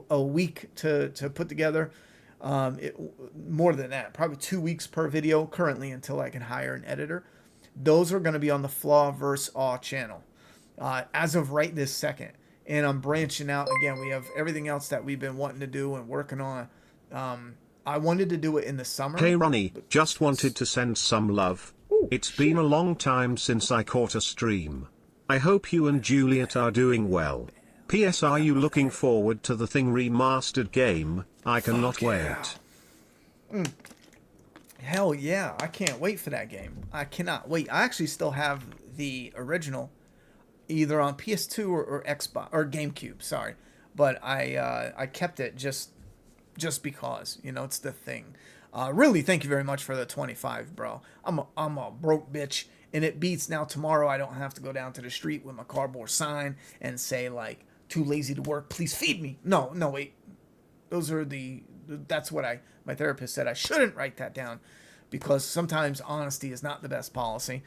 a week to put together. More than that, probably 2 weeks per video currently until I can hire an editor. Those are going to be on the Flaw vs. Awe channel as of right this second. And I'm branching out again. We have everything else that we've been wanting to do and working on. I wanted to do it in the summer. Hey Ronnie, just wanted to send some love. It's been a long time since I caught a stream. I hope you and Juliet are doing well. P.S. Are you looking forward to the Thing remastered game? I cannot wait. Hell yeah, I can't wait for that game. I cannot wait. I actually still have the original, either on PS2 or Xbox or GameCube. Sorry, but I kept it just because, it's the Thing. Really, thank you very much for the 25, bro. I'm a broke bitch, and it beats now. Tomorrow I don't have to go down to the street with my cardboard sign and say like, too lazy to work, please feed me. No, wait. Those are that's what my therapist said. I shouldn't write that down because sometimes honesty is not the best policy.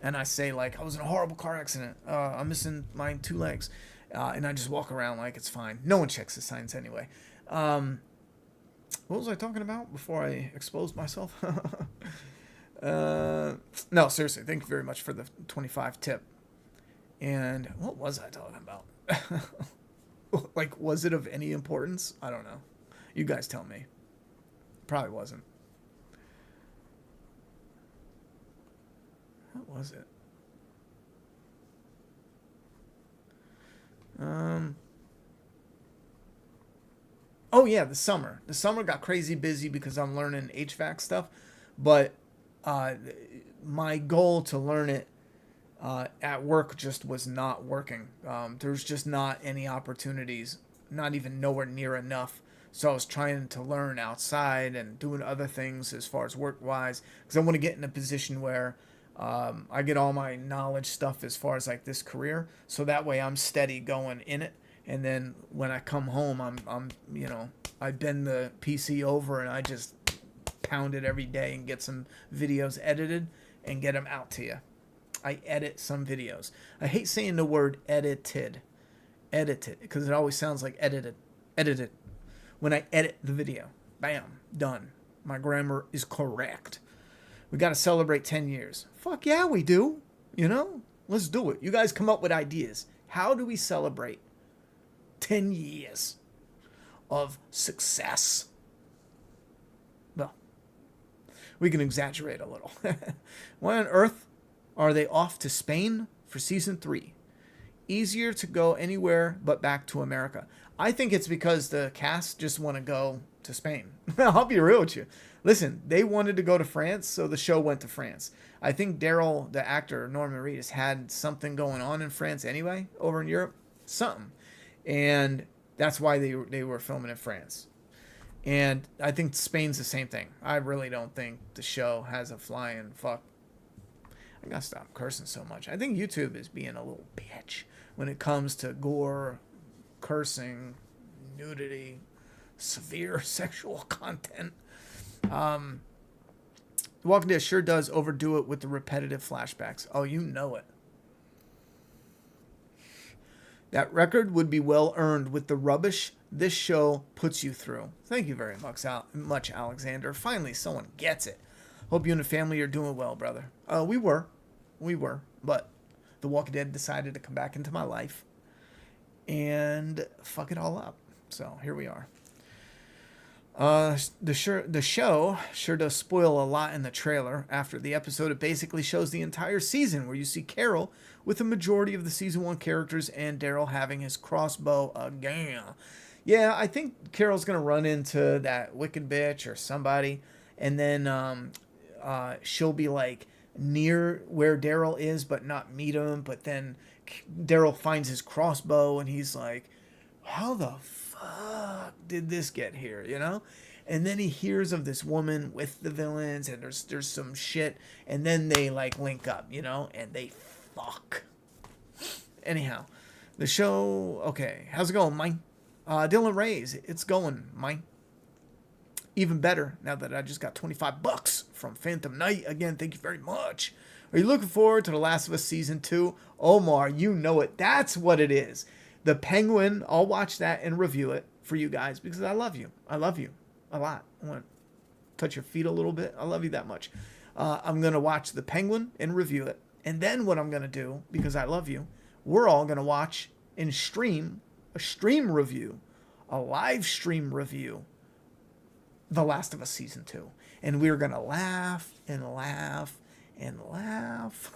And I say like, I was in a horrible car accident. I'm missing my 2 legs. And I just walk around like it's fine. No one checks the signs anyway. What was I talking about before I exposed myself? No, seriously, thank you very much for the 25 tip. And what was I talking about? Like, was it of any importance? I don't know. You guys tell me. Probably wasn't. What was it? Oh yeah, the summer. The summer got crazy busy because I'm learning HVAC stuff, but my goal to learn it at work just was not working. There's just not any opportunities, not even nowhere near enough. So I was trying to learn outside and doing other things as far as work-wise, because I want to get in a position where I get all my knowledge stuff as far as like this career, so that way I'm steady going in it. And then when I come home, I'm I bend the PC over and I just pound it every day and get some videos edited and get them out to you. I edit some videos. I hate saying the word edited, because it always sounds like edited. When I edit the video, bam, done. My grammar is correct. We got to celebrate 10 years. Fuck yeah, we do. Let's do it. You guys come up with ideas. How do we celebrate 10 years of success? Well, we can exaggerate a little. Why on earth are they off to Spain for season 3? Easier to go anywhere but back to America. I think it's because the cast just want to go to Spain. I'll be real with you. Listen, they wanted to go to France, so the show went to France. I think Daryl, the actor, Norman Reedus, had something going on in France anyway, over in Europe. Something. And that's why they were filming in France. And I think Spain's the same thing. I really don't think the show has a flying fuck. I gotta stop cursing so much. I think YouTube is being a little bitch when it comes to gore, cursing, nudity, severe sexual content. Walking Dead sure does overdo it with the repetitive flashbacks. Oh, you know it. That record would be well earned with the rubbish this show puts you through. Thank you very much, Alexander. Finally, someone gets it. Hope you and the family are doing well, brother. We were, but The Walking Dead decided to come back into my life and fuck it all up. So here we are. The show sure does spoil a lot in the trailer. After the episode, it basically shows the entire season, where you see Carol with the majority of the season 1 characters and Daryl having his crossbow again. Yeah, I think Carol's gonna run into that wicked bitch or somebody, and then she'll be like near where Daryl is, but not meet him. But then Daryl finds his crossbow, and he's like, "How the fuck did this get here?" You know? And then he hears of this woman with the villains, and there's some shit, and then they like link up, you know, and they fuck. Anyhow, the show. Okay, how's it going, Mike? Dylan Ray's, it's going, Mike. Even better now that I just got $25 from Phantom Knight. Again, thank you very much. Are you looking forward to The Last of Us Season 2? Omar, you know it. That's what it is. The Penguin, I'll watch that and review it for you guys because I love you. I love you a lot. I want to touch your feet a little bit. I love you that much. I'm going to watch The Penguin and review it. And then what I'm going to do, because I love you, we're all going to watch and stream a stream review, a live stream review, The Last of Us Season 2. And we're going to laugh and laugh and laugh.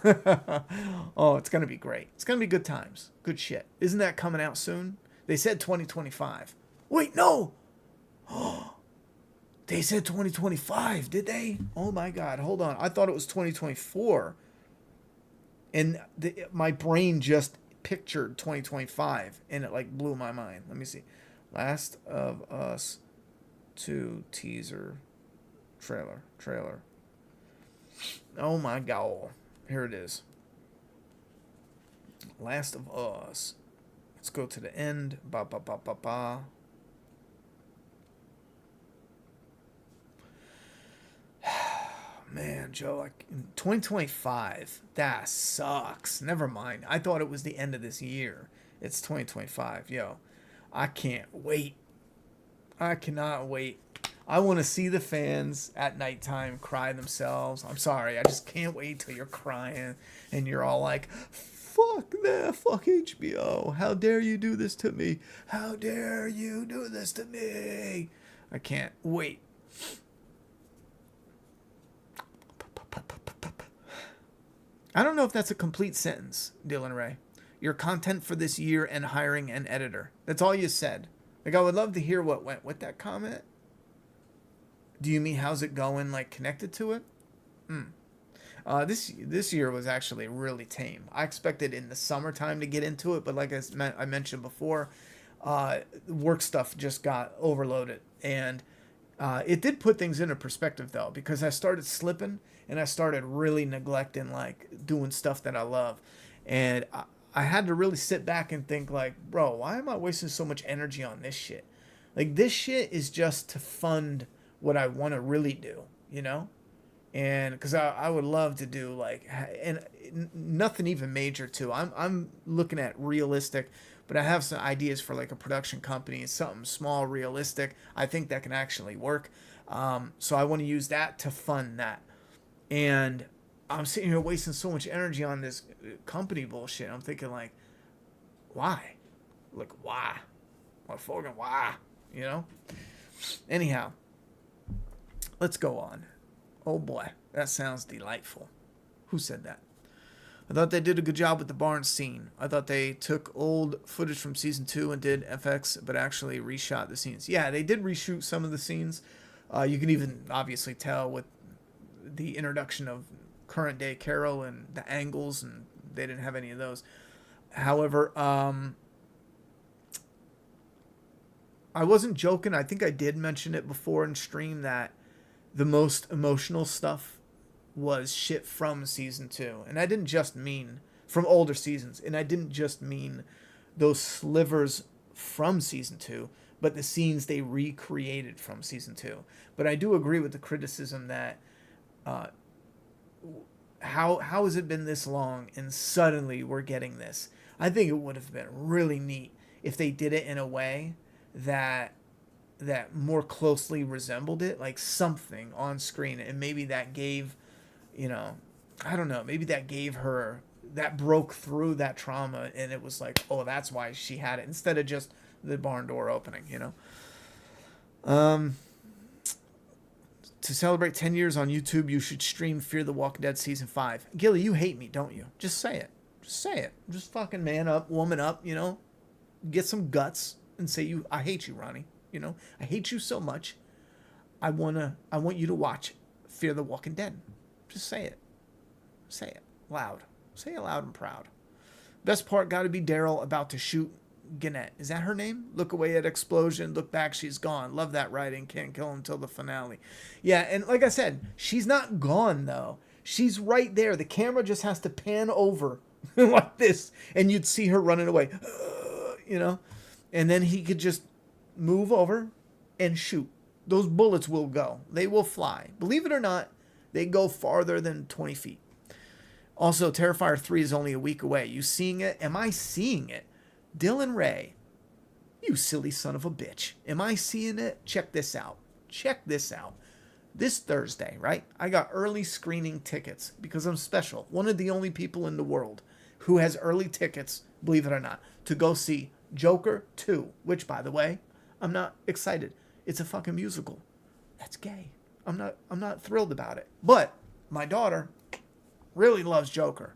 Oh, it's going to be great. It's going to be good times. Good shit. Isn't that coming out soon? They said 2025. Wait, no. They said 2025, did they? Oh my God. Hold on. I thought it was 2024. And my brain just pictured 2025 and it like blew my mind. Let me see. Last of Us 2 teaser trailer. Oh my God. Here it is. Last of Us. Let's go to the end. Man, Joe, 2025. That sucks. Never mind. I thought it was the end of this year. It's 2025. Yo, I can't wait. I cannot wait. I want to see the fans at nighttime cry themselves. I'm sorry. I just can't wait till you're crying and you're all like, fuck that. Fuck HBO. How dare you do this to me? How dare you do this to me? I can't wait. I don't know if that's a complete sentence, Dylan Ray. Your content for this year and hiring an editor. That's all you said. Like, I would love to hear what went with that comment. Do you mean how's it going, like, connected to it? This year was actually really tame. I expected in the summertime to get into it, but like I mentioned before, work stuff just got overloaded. And it did put things into perspective, though, because I started slipping and I started really neglecting, like, doing stuff that I love. And I had to really sit back and think, like, bro, why am I wasting so much energy on this shit? Like, this shit is just to fund what I want to really do, you know? And because I would love to do, like, and nothing even major, too. I'm looking at realistic, but I have some ideas for, like, a production company, something small, realistic. I think that can actually work. So I want to use that to fund that. And I'm sitting here wasting so much energy on this company bullshit. I'm thinking, like, why? Like, why? Like, fucking why? You know? Anyhow, let's go on. Oh boy, that sounds delightful. Who said that? I thought they did a good job with the barn scene. I thought they took old footage from season 2 and did FX, but actually reshot the scenes. Yeah, they did reshoot some of the scenes. You can even obviously tell with the introduction of current day Carol and the angles, and they didn't have any of those. However, I wasn't joking. I think I did mention it before in stream that the most emotional stuff was shit from season 2. And I didn't just mean from older seasons. And I didn't just mean those slivers from season 2, but the scenes they recreated from season 2. But I do agree with the criticism that how has it been this long and suddenly we're getting this? I think it would have been really neat if they did it in a way that more closely resembled it, like something on screen, and maybe that gave, you know, I don't know, maybe that gave her, that broke through that trauma, and it was like, oh, that's why she had it, instead of just the barn door opening, you know. To celebrate 10 years on YouTube, you should stream Fear the Walking Dead Season 5. Gilly, you hate me, don't you? Just say it. Just say it. Just fucking man up, woman up, you know? Get some guts and say I hate you, Ronnie. You know? I hate you so much. I want you to watch Fear the Walking Dead. Just say it. Say it loud. Say it loud and proud. Best part got to be Daryl about to shoot Gannett. Is that her name? Look away at explosion. Look back. She's gone. Love that writing. Can't kill until the finale. Yeah, and like I said, she's not gone though. She's right there. The camera just has to pan over like this, and you'd see her running away. You know, and then he could just move over and shoot. Those bullets will go. They will fly. Believe it or not, they go farther than 20 feet. Also, Terrifier 3 is only a week away. You seeing it? Am I seeing it? Dylan Ray, you silly son of a bitch. Am I seeing it? Check this out. Check this out. This Thursday, right? I got early screening tickets because I'm special. One of the only people in the world who has early tickets, believe it or not, to go see Joker 2, which, by the way, I'm not excited. It's a fucking musical. That's gay. I'm not thrilled about it. But my daughter really loves Joker.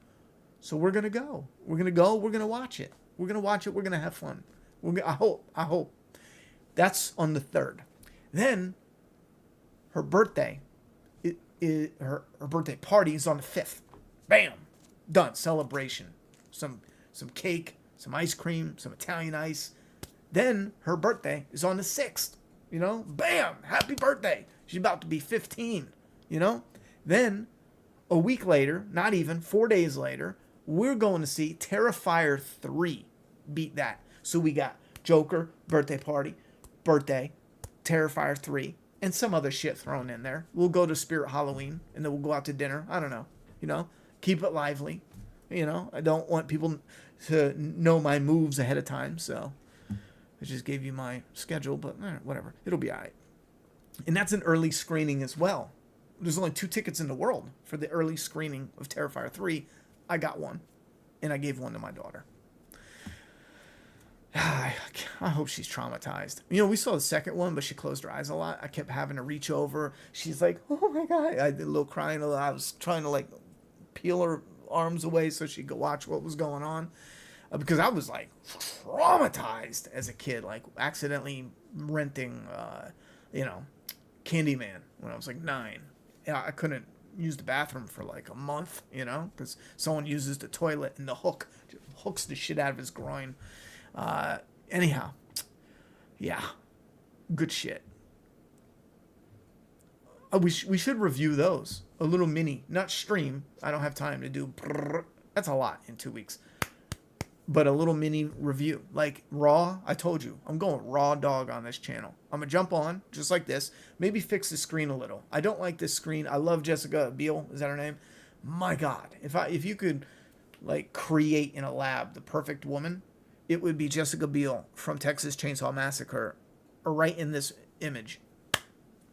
So we're going to go. We're going to go. We're going to watch it. We're going to watch it. We're going to have fun. I hope. That's on the 3rd. Then her birthday, her birthday party is on the 5th. Bam. Done. Celebration. Some cake, some ice cream, some Italian ice. Then her birthday is on the 6th. You know? Bam. Happy birthday. She's about to be 15. You know? Then a week later, not even 4 days later, we're going to see Terrifier 3. Beat that. So we got Joker, birthday party, birthday, Terrifier 3, and some other shit thrown in there. We'll go to Spirit Halloween, and then we'll go out to dinner. I don't know. You know? Keep it lively. You know? I don't want people to know my moves ahead of time, so I just gave you my schedule, but whatever. It'll be all right. And that's an early screening as well. There's only 2 tickets in the world for the early screening of Terrifier 3. I got one, and I gave one to my daughter. I hope she's traumatized. You know, we saw the second one, but she closed her eyes a lot. I kept having to reach over. She's like, oh my God. I did a little crying. I was trying to like peel her arms away so she could watch what was going on. Because I was like traumatized as a kid, like accidentally renting, Candyman when I was like 9. Yeah, I couldn't use the bathroom for like a month, you know, because someone uses the toilet and the hook hooks the shit out of his groin. Anyhow, yeah, good shit. We should review those. A little mini, not stream. I don't have time to do. That's a lot in 2 weeks. But a little mini review. Like raw, I told you, I'm going raw dog on this channel. I'm going to jump on, just like this. Maybe fix the screen a little. I don't like this screen. I love Jessica Biel. Is that her name? My God. If you could, like, create in a lab the perfect woman, it would be Jessica Biel from Texas Chainsaw Massacre, or right in this image.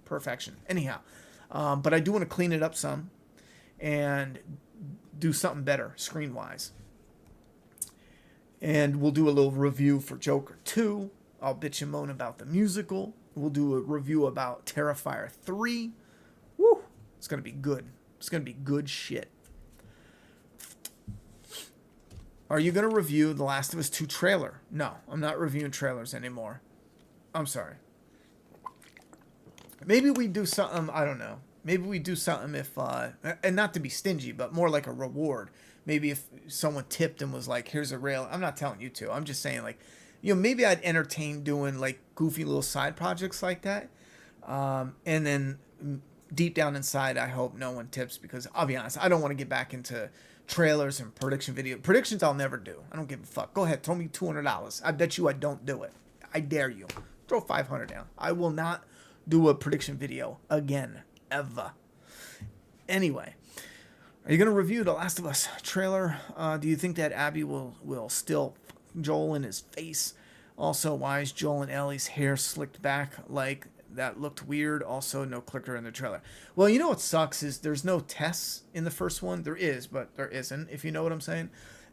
Perfection. Anyhow, but I do want to clean it up some and do something better screen-wise. And we'll do a little review for Joker 2. I'll bitch and moan about the musical. We'll do a review about Terrifier 3. Woo! It's going to be good. It's going to be good shit. Are you going to review The Last of Us 2 trailer? No, I'm not reviewing trailers anymore. I'm sorry. Maybe we do something, I don't know. Maybe we do something if, and not to be stingy, but more like a reward. Maybe if someone tipped and was like, here's a rail. I'm not telling you to. I'm just saying, like, you know, maybe I'd entertain doing, like, goofy little side projects like that. And then deep down inside, I hope no one tips because, I'll be honest, I don't want to get back into trailers and prediction video. Predictions I'll never do. I don't give a fuck. Go ahead. Throw me $200. I bet you I don't do it. I dare you. Throw $500 down. I will not do a prediction video again. Ever. Anyway. Are you going to review The Last of Us trailer? Do you think that Abby will still Joel in his face? Also, why is Joel and Ellie's hair slicked back like that looked weird? Also, no clicker in the trailer. Well, you know what sucks is there's no Tess in the first one. There is, but there isn't, if you know what I'm saying.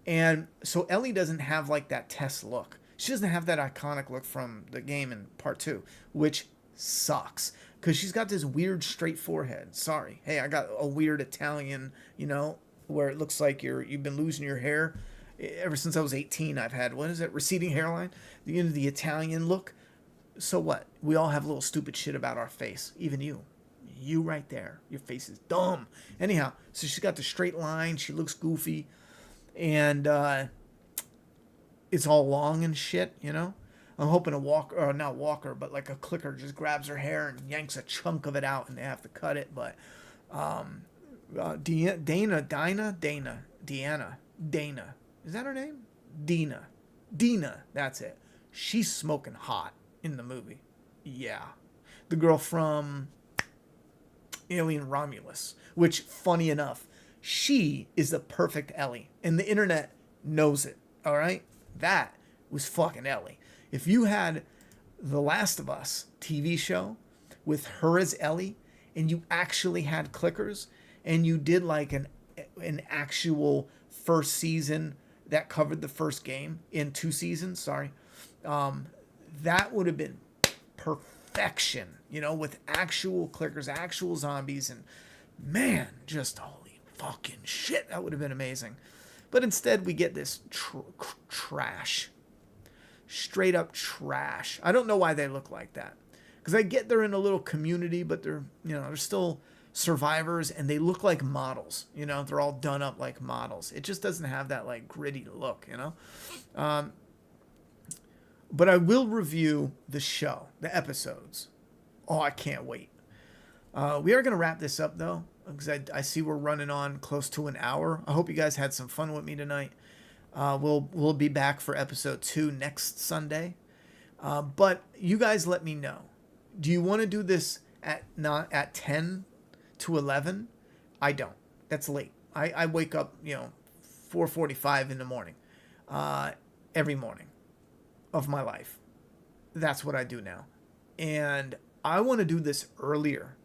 And so Ellie doesn't have like that Tess look. She doesn't have that iconic look from the game in part 2, which sucks. because she's got this weird straight forehead. Sorry. Hey, I got a weird Italian, where it looks like you've been losing your hair. Ever since I was 18, I've had, what is it, receding hairline? The Italian look. So what? We all have little stupid shit about our face. Even you. You right there. Your face is dumb. Anyhow, so she's got the straight line. She looks goofy. And it's all long and shit, I'm hoping a walker, or not walker, but like a clicker just grabs her hair and yanks a chunk of it out and they have to cut it. But Deanna. Is that her name? Dina, that's it. She's smoking hot in the movie. Yeah. The girl from Alien Romulus, which, funny enough, she is the perfect Ellie. And the internet knows it, all right? That was fucking Ellie. If you had The Last of Us TV show with her as Ellie, and you actually had clickers, and you did like an actual first season that covered the first game in 2 seasons, that would have been perfection, with actual clickers, actual zombies, and man, just holy fucking shit, that would have been amazing. But instead, we get this trash. Straight up trash. I don't know why they look like that. Because I get they're in a little community, but they're still survivors, and they look like models. They're all done up like models. It just doesn't have that like gritty look, But I will review the show, the episodes. Oh, I can't wait. We are going to wrap this up, though, because I see we're running on close to an hour. I hope you guys had some fun with me tonight. We'll be back for episode 2 next Sunday. But you guys let me know. Do you want to do this not at 10 to 11? I don't. That's late. I wake up, 4:45 in the morning. Every morning of my life. That's what I do now. And I want to do this earlier.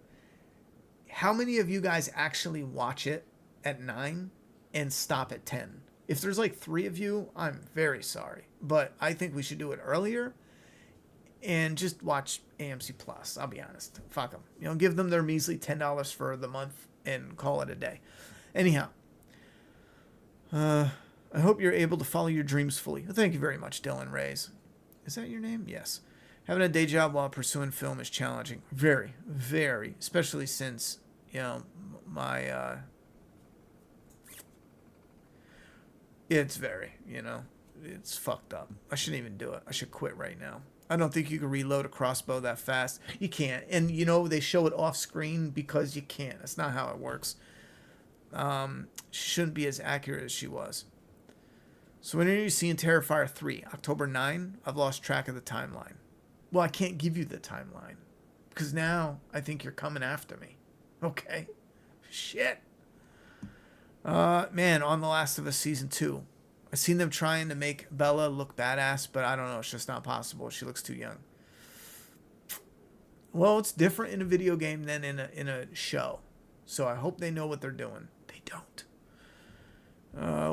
How many of you guys actually watch it at 9 and stop at 10? If there's like 3 of you, I'm very sorry. But I think we should do it earlier and just watch AMC Plus. I'll be honest. Fuck them. Give them their measly $10 for the month and call it a day. Anyhow, I hope you're able to follow your dreams fully. Thank you very much, Dylan Rays. Is that your name? Yes. Having a day job while pursuing film is challenging. Very, very. Especially since, my... It's very, it's fucked up. I shouldn't even do it. I should quit right now. I don't think you can reload a crossbow that fast. You can't. And, they show it off screen because you can't. That's not how it works. She shouldn't be as accurate as she was. So when are you seeing Terrifier 3? October 9? I've lost track of the timeline. Well, I can't give you the timeline. Because now I think you're coming after me. Okay? Shit. Man, on The Last of Us Season 2. I've seen them trying to make Bella look badass, but I don't know. It's just not possible. She looks too young. Well, it's different in a video game than in a show. So I hope they know what they're doing. They don't.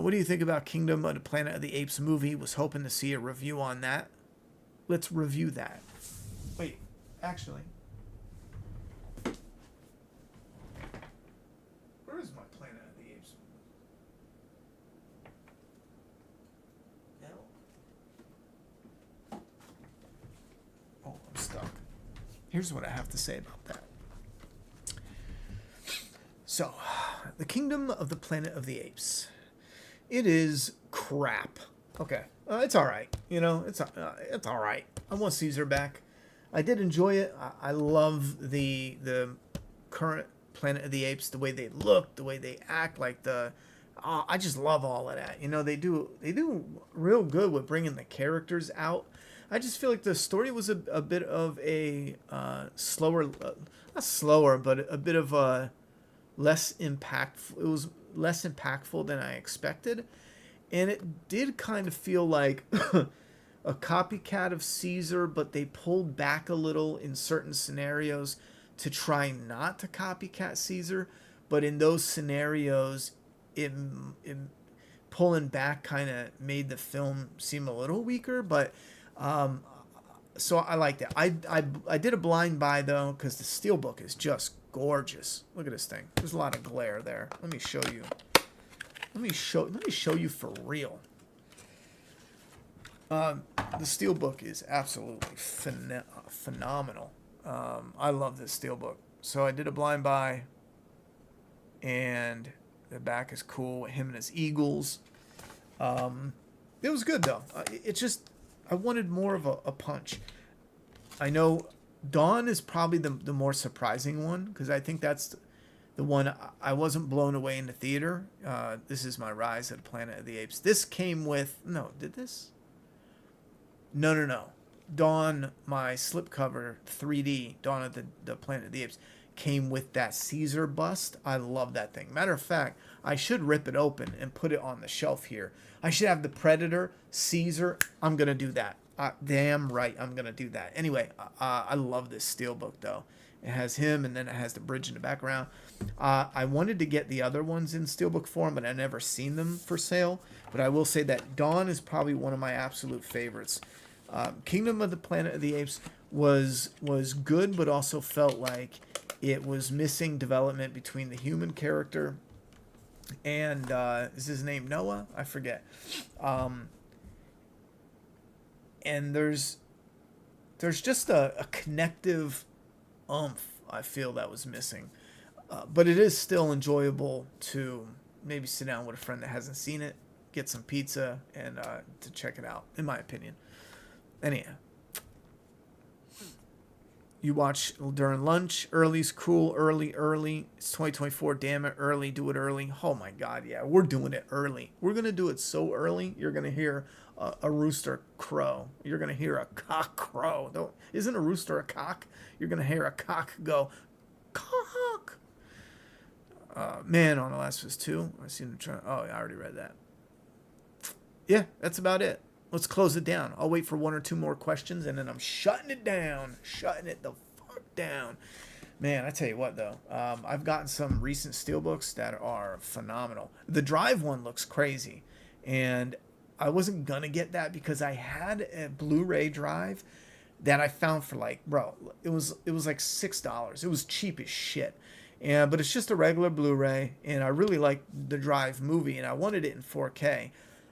What do you think about Kingdom of the Planet of the Apes movie? Was hoping to see a review on that. Let's review that. Wait, actually. Where is my Planet of the Apes? No. Oh, I'm stuck. Here's what I have to say about that. So, the Kingdom of the Planet of the Apes. It is crap. Okay, it's all right. It's all right. I want Caesar back. I did enjoy it. I love the current Planet of the Apes, the way they look, the way they act, like I just love all of that. They do real good with bringing the characters out. I just feel like the story was a bit of a slower, not slower, but a bit of a less impactful. It was less impactful than I expected, and it did kind of feel like a copycat of Caesar, but they pulled back a little in certain scenarios to try not to copycat Caesar. But in those scenarios, it pulling back kind of made the film seem a little weaker. But So I liked it. I did a blind buy though because the steelbook is just gorgeous. Look at this thing. There's a lot of glare there. Let me show you. Let me show you for real. The steelbook is absolutely phenomenal. I love this steelbook. So I did a blind buy, and the back is cool. Him and his eagles. It was good though. I wanted more of a punch. I know Dawn is probably the more surprising one because I think that's the one I wasn't blown away in the theater. This is my Rise of the Planet of the Apes. This came with did this? No. Dawn, my slipcover 3D Dawn of the Planet of the Apes came with that Caesar bust. I love that thing. Matter of fact, I should rip it open and put it on the shelf here. I should have the Predator, Caesar. I'm going to do that. Damn right, I'm going to do that. Anyway, I love this steelbook, though. It has him, and then it has the bridge in the background. I wanted to get the other ones in steelbook form, but I never seen them for sale. But I will say that Dawn is probably one of my absolute favorites. Kingdom of the Planet of the Apes was good, but also felt like it was missing development between the human character and is his name Noah? I forget. And there's just a connective oomph I feel that was missing. But it is still enjoyable to maybe sit down with a friend that hasn't seen it, get some pizza, and to check it out, in my opinion. Anyhow, you watch during lunch. Early's cool. Early. It's 2024. Damn it, early. Do it early. Oh my God, yeah, we're doing it early. We're gonna do it so early. You're gonna hear a rooster crow. You're gonna hear a cock crow. Though, isn't a rooster a cock? You're gonna hear a cock go, cock. Man on the Last of Us 2. I seen him try. Oh, I already read that. Yeah, that's about it. Let's close it down. I'll wait for one or two more questions, and then I'm shutting it down. Shutting it the fuck down. Man, I tell you what, though. I've gotten some recent steelbooks that are phenomenal. The Drive one looks crazy. And I wasn't going to get that because I had a Blu-ray drive that I found for like, bro, it was like $6. It was cheap as shit. But it's just a regular Blu-ray, and I really like the Drive movie, and I wanted it in 4K.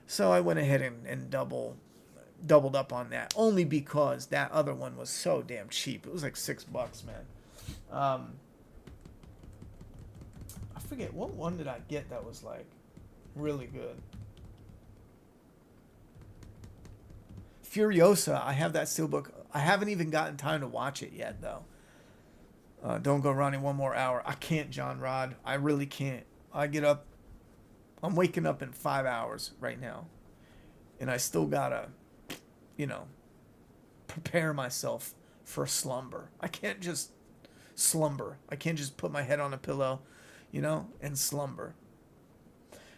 So I went ahead and doubled up on that, only because that other one was so damn cheap. It was like $6, man. I forget what one did I get that was like really good. Furiosa, I have that steelbook. I haven't even gotten time to watch it yet, though. Don't go running one more hour. I can't, John Rod. I really can't. I get up. I'm waking up in 5 hours right now. And I still gotta, prepare myself for slumber. I can't just slumber. I can't just put my head on a pillow, and slumber.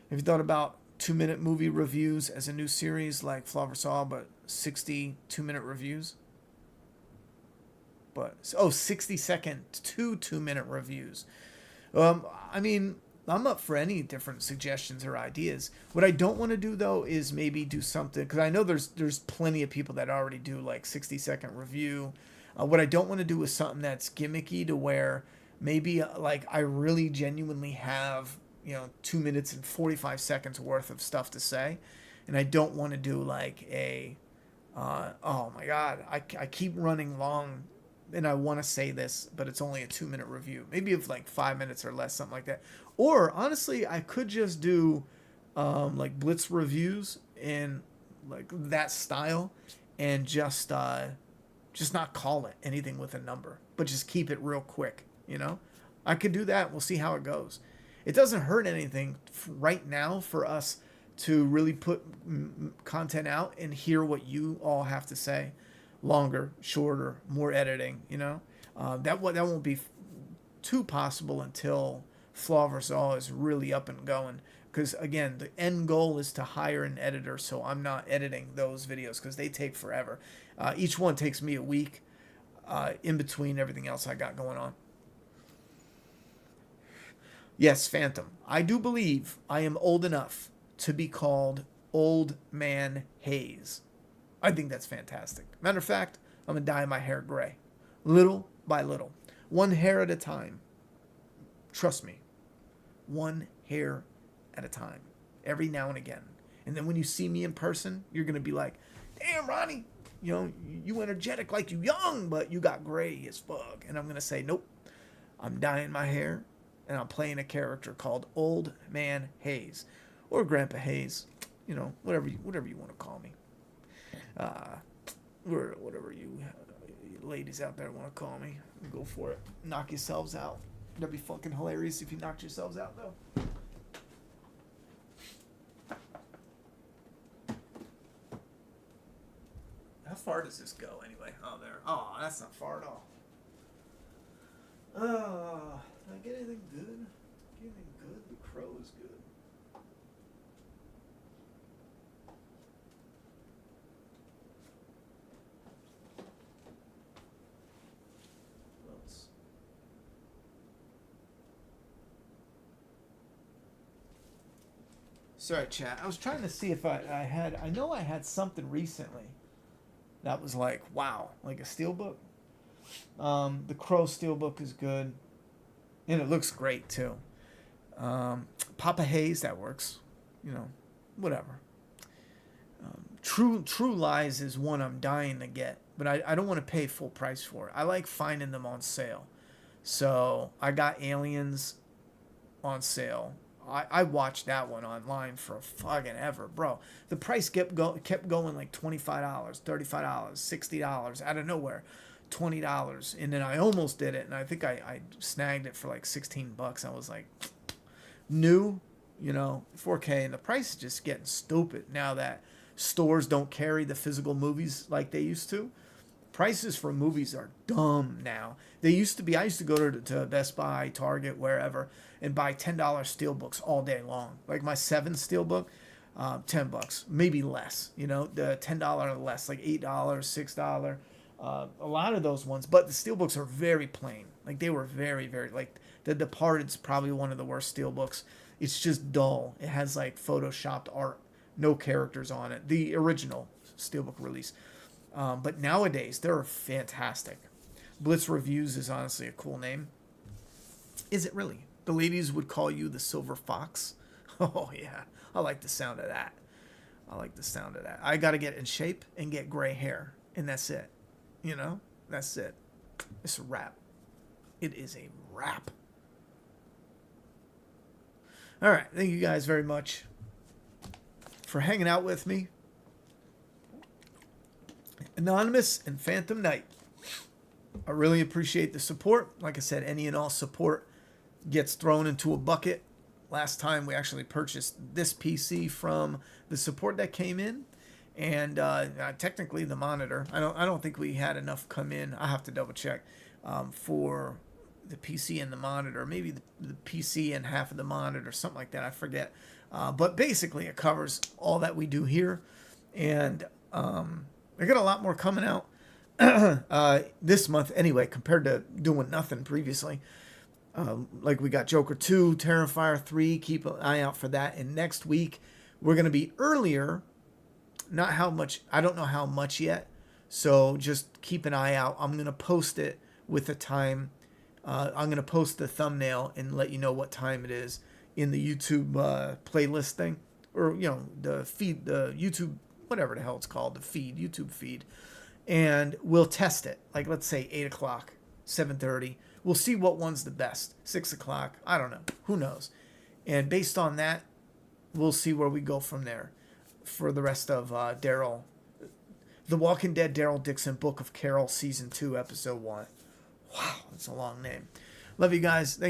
Have you thought about 2-minute movie reviews as a new series like Flaw vs. All, but 60 2-minute reviews? 60-second to 2-minute reviews. I'm up for any different suggestions or ideas. What I don't want to do, though, is maybe do something, because I know there's plenty of people that already do like 60-second review. What I don't want to do is something that's gimmicky to where maybe like I really genuinely have 2 minutes and 45 seconds worth of stuff to say, and I don't want to do like a oh my God, I keep running long and I want to say this, but it's only a 2-minute review, maybe of like 5 minutes or less, something like that. Or honestly, I could just do like blitz reviews in like that style, and just not call it anything with a number, but just keep it real quick. I could do that. We'll see how it goes. It doesn't hurt anything right now for us to really put content out and hear what you all have to say. Longer, shorter, more editing. That won't be too possible until Flaw vs. All is really up and going. Because again, the end goal is to hire an editor, so I'm not editing those videos because they take forever. Each one takes me a week in between everything else I got going on. Yes, Phantom. I do believe I am old enough to be called Old Man Hayes. I think that's fantastic. Matter of fact, I'm going to dye my hair gray. Little by little. One hair at a time. Trust me. One hair at a time. Every now and again. And then when you see me in person, you're going to be like, damn, Ronnie, you know, you energetic like you young, but you got gray as fuck. And I'm going to say, nope, I'm dyeing my hair, and I'm playing a character called Old Man Hayes, or Grandpa Hayes, you know, whatever you want to call me. Or whatever you ladies out there want to call me. Go for it. Knock yourselves out. That'd be fucking hilarious if you knocked yourselves out, though. How far does this go anyway? Oh, there. Oh, that's not far at all. Did I get anything good? Get anything good? The crow is good. What else? Sorry, chat. I was trying to see if I know I had something recently that was like, wow, like a steelbook. The Crow steelbook is good, and it looks great too. Papa Hayes, that works, you know, whatever. True Lies is one I'm dying to get, but I don't want to pay full price for it. I like finding them on sale, so I got Aliens on sale. I watched that one online for fucking ever, bro. The price kept going like $25, $35, $60 out of nowhere, $20, and then I almost did it, and I think I snagged it for like $16. I was like, new, you know, 4K, and the price is just getting stupid now that stores don't carry the physical movies like they used to. Prices for movies are dumb now. They used to be, I used to go to Best Buy, Target, wherever, and buy $10 steelbooks all day long. Like my 7 steelbook, $10, maybe less. You know, the $10 or less, like $8, $6. A lot of those ones, but the steelbooks are very plain. Like they were very, very, like The Departed's probably one of the worst steelbooks. It's just dull. It has like photoshopped art, no characters on it. The original steelbook release. But nowadays, they're fantastic. Blitz Reviews is honestly a cool name. Is it really? The ladies would call you the Silver Fox. Oh, yeah. I like the sound of that. I got to get in shape and get gray hair. And that's it. You know? That's it. It's a wrap. It is a wrap. All right. Thank you guys very much for hanging out with me. Anonymous and Phantom Knight, I really appreciate the support. Like I said, any and all support gets thrown into a bucket. Last time we actually purchased this PC from the support that came in, and technically the monitor. I don't think we had enough come in. I have to double check for the PC and the monitor. Maybe the PC and half of the monitor, something like that. I forget. But basically, it covers all that we do here, and I got a lot more coming out this month anyway, compared to doing nothing previously. Like we got Joker 2, Terrifier 3, keep an eye out for that. And next week, we're going to be earlier. Not how much, I don't know how much yet. So just keep an eye out. I'm going to post it with the time. I'm going to post the thumbnail and let you know what time it is in the YouTube playlist thing. Or, you know, the feed, the YouTube, whatever the hell it's called, the feed, YouTube feed. And we'll test it. Like, let's say 8 o'clock, 7:30. We'll see what one's the best. 6 o'clock, I don't know. Who knows? And based on that, we'll see where we go from there for the rest of Daryl. The Walking Dead Daryl Dixon Book of Carol Season 2, Episode 1. Wow, that's a long name. Love you guys.